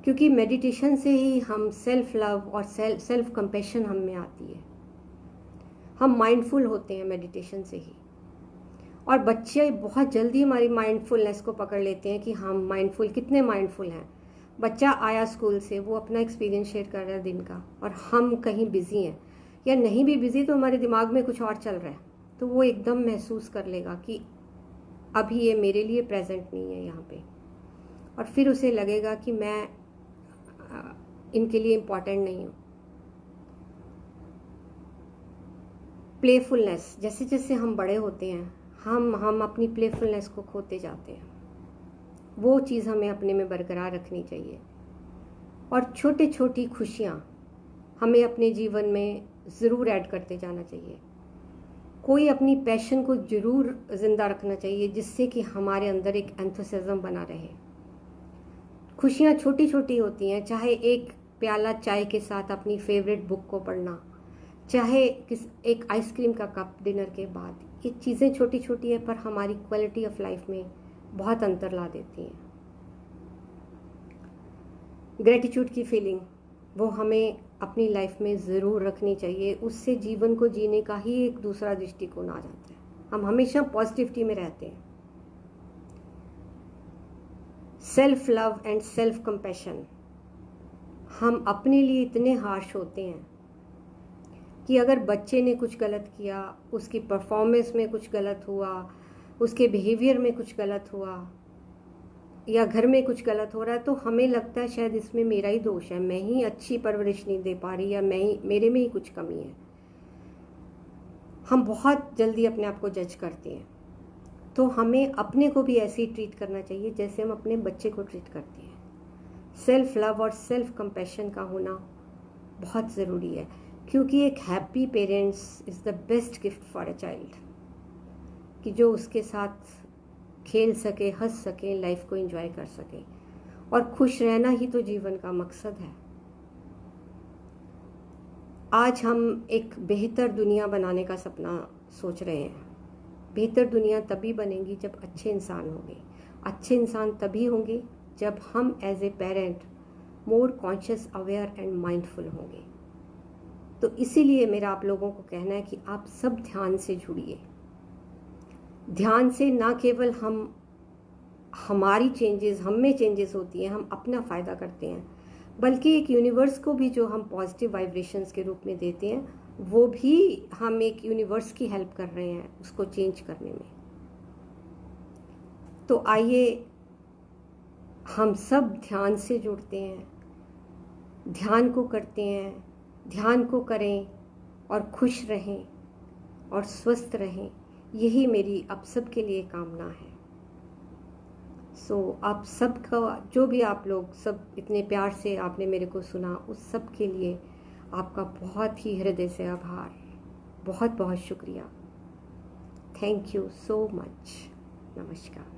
क्योंकि मेडिटेशन से ही हम सेल्फ लव और सेल्फ कंपैशन हम में आती है। हम माइंडफुल होते हैं मेडिटेशन से ही, और बच्चे बहुत जल्दी हमारी माइंडफुलनेस को पकड़ लेते हैं कि हम माइंडफुल, कितने माइंडफुल हैं। बच्चा आया स्कूल से, वो अपना एक्सपीरियंस शेयर कर रहा है दिन का, और हम कहीं बिजी हैं, या नहीं भी बिजी तो हमारे दिमाग में कुछ और चल रहा है, तो वो एकदम महसूस कर लेगा कि अभी ये मेरे लिए प्रेजेंट नहीं है यहाँ पे, और फिर उसे लगेगा कि मैं इनके लिए इम्पॉर्टेंट नहीं हूँ। प्लेफुलनेस, जैसे जैसे हम बड़े होते हैं हम अपनी प्लेफुलनेस को खोते जाते हैं। वो चीज़ हमें अपने में बरकरार रखनी चाहिए, और छोटी छोटी खुशियाँ हमें अपने जीवन में ज़रूर ऐड करते जाना चाहिए। कोई अपनी पैशन को ज़रूर ज़िंदा रखना चाहिए, जिससे कि हमारे अंदर एक एंथुसियाज्म बना रहे। खुशियाँ छोटी छोटी होती हैं, चाहे एक प्याला चाय के साथ अपनी फेवरेट बुक को पढ़ना, चाहे एक आइसक्रीम का कप डिनर के बाद। ये चीज़ें छोटी छोटी है पर हमारी क्वालिटी ऑफ लाइफ में बहुत अंतर ला देती हैं। ग्रेटिट्यूड की फीलिंग वो हमें अपनी लाइफ में ज़रूर रखनी चाहिए, उससे जीवन को जीने का ही एक दूसरा दृष्टिकोण आ जाता है। हम हमेशा पॉजिटिविटी में रहते हैं। Self love and self compassion, हम अपने लिए इतने हार्श होते हैं कि अगर बच्चे ने कुछ गलत किया, उसकी परफॉर्मेंस में कुछ गलत हुआ, उसके बिहेवियर में कुछ गलत हुआ, या घर में कुछ गलत हो रहा है, तो हमें लगता है शायद इसमें मेरा ही दोष है, मैं ही अच्छी परवरिश नहीं दे पा रही, या मेरे में ही कुछ कमी है। हम बहुत जल्दी अपने आप को जज करते हैं। तो हमें अपने को भी ऐसे ही ट्रीट करना चाहिए जैसे हम अपने बच्चे को ट्रीट करते हैं। सेल्फ लव और सेल्फ कंपैशन का होना बहुत ज़रूरी है, क्योंकि एक happy parents is the best gift for a child, कि जो उसके साथ खेल सके, हंस सके, लाइफ को एंजॉय कर सके। और खुश रहना ही तो जीवन का मकसद है। आज हम एक बेहतर दुनिया बनाने का सपना सोच रहे हैं। बेहतर दुनिया तभी बनेगी जब अच्छे इंसान होंगे। अच्छे इंसान तभी होंगे जब हम as a parent more conscious, aware and mindful होंगे। तो इसीलिए मेरा आप लोगों को कहना है कि आप सब ध्यान से जुड़िए। ध्यान से ना केवल हमारी चेंजेस, हम में चेंजेस होती हैं, हम अपना फ़ायदा करते हैं, बल्कि एक यूनिवर्स को भी जो हम पॉजिटिव वाइब्रेशंस के रूप में देते हैं, वो भी हम एक यूनिवर्स की हेल्प कर रहे हैं उसको चेंज करने में। तो आइए हम सब ध्यान से जुड़ते हैं, ध्यान को करते हैं, ध्यान को करें और खुश रहें और स्वस्थ रहें। यही मेरी आप सब के लिए कामना है। आप सबका, जो भी आप लोग सब इतने प्यार से आपने मेरे को सुना, उस सब के लिए आपका बहुत ही हृदय से आभार, बहुत बहुत शुक्रिया। Thank you so much. नमस्कार।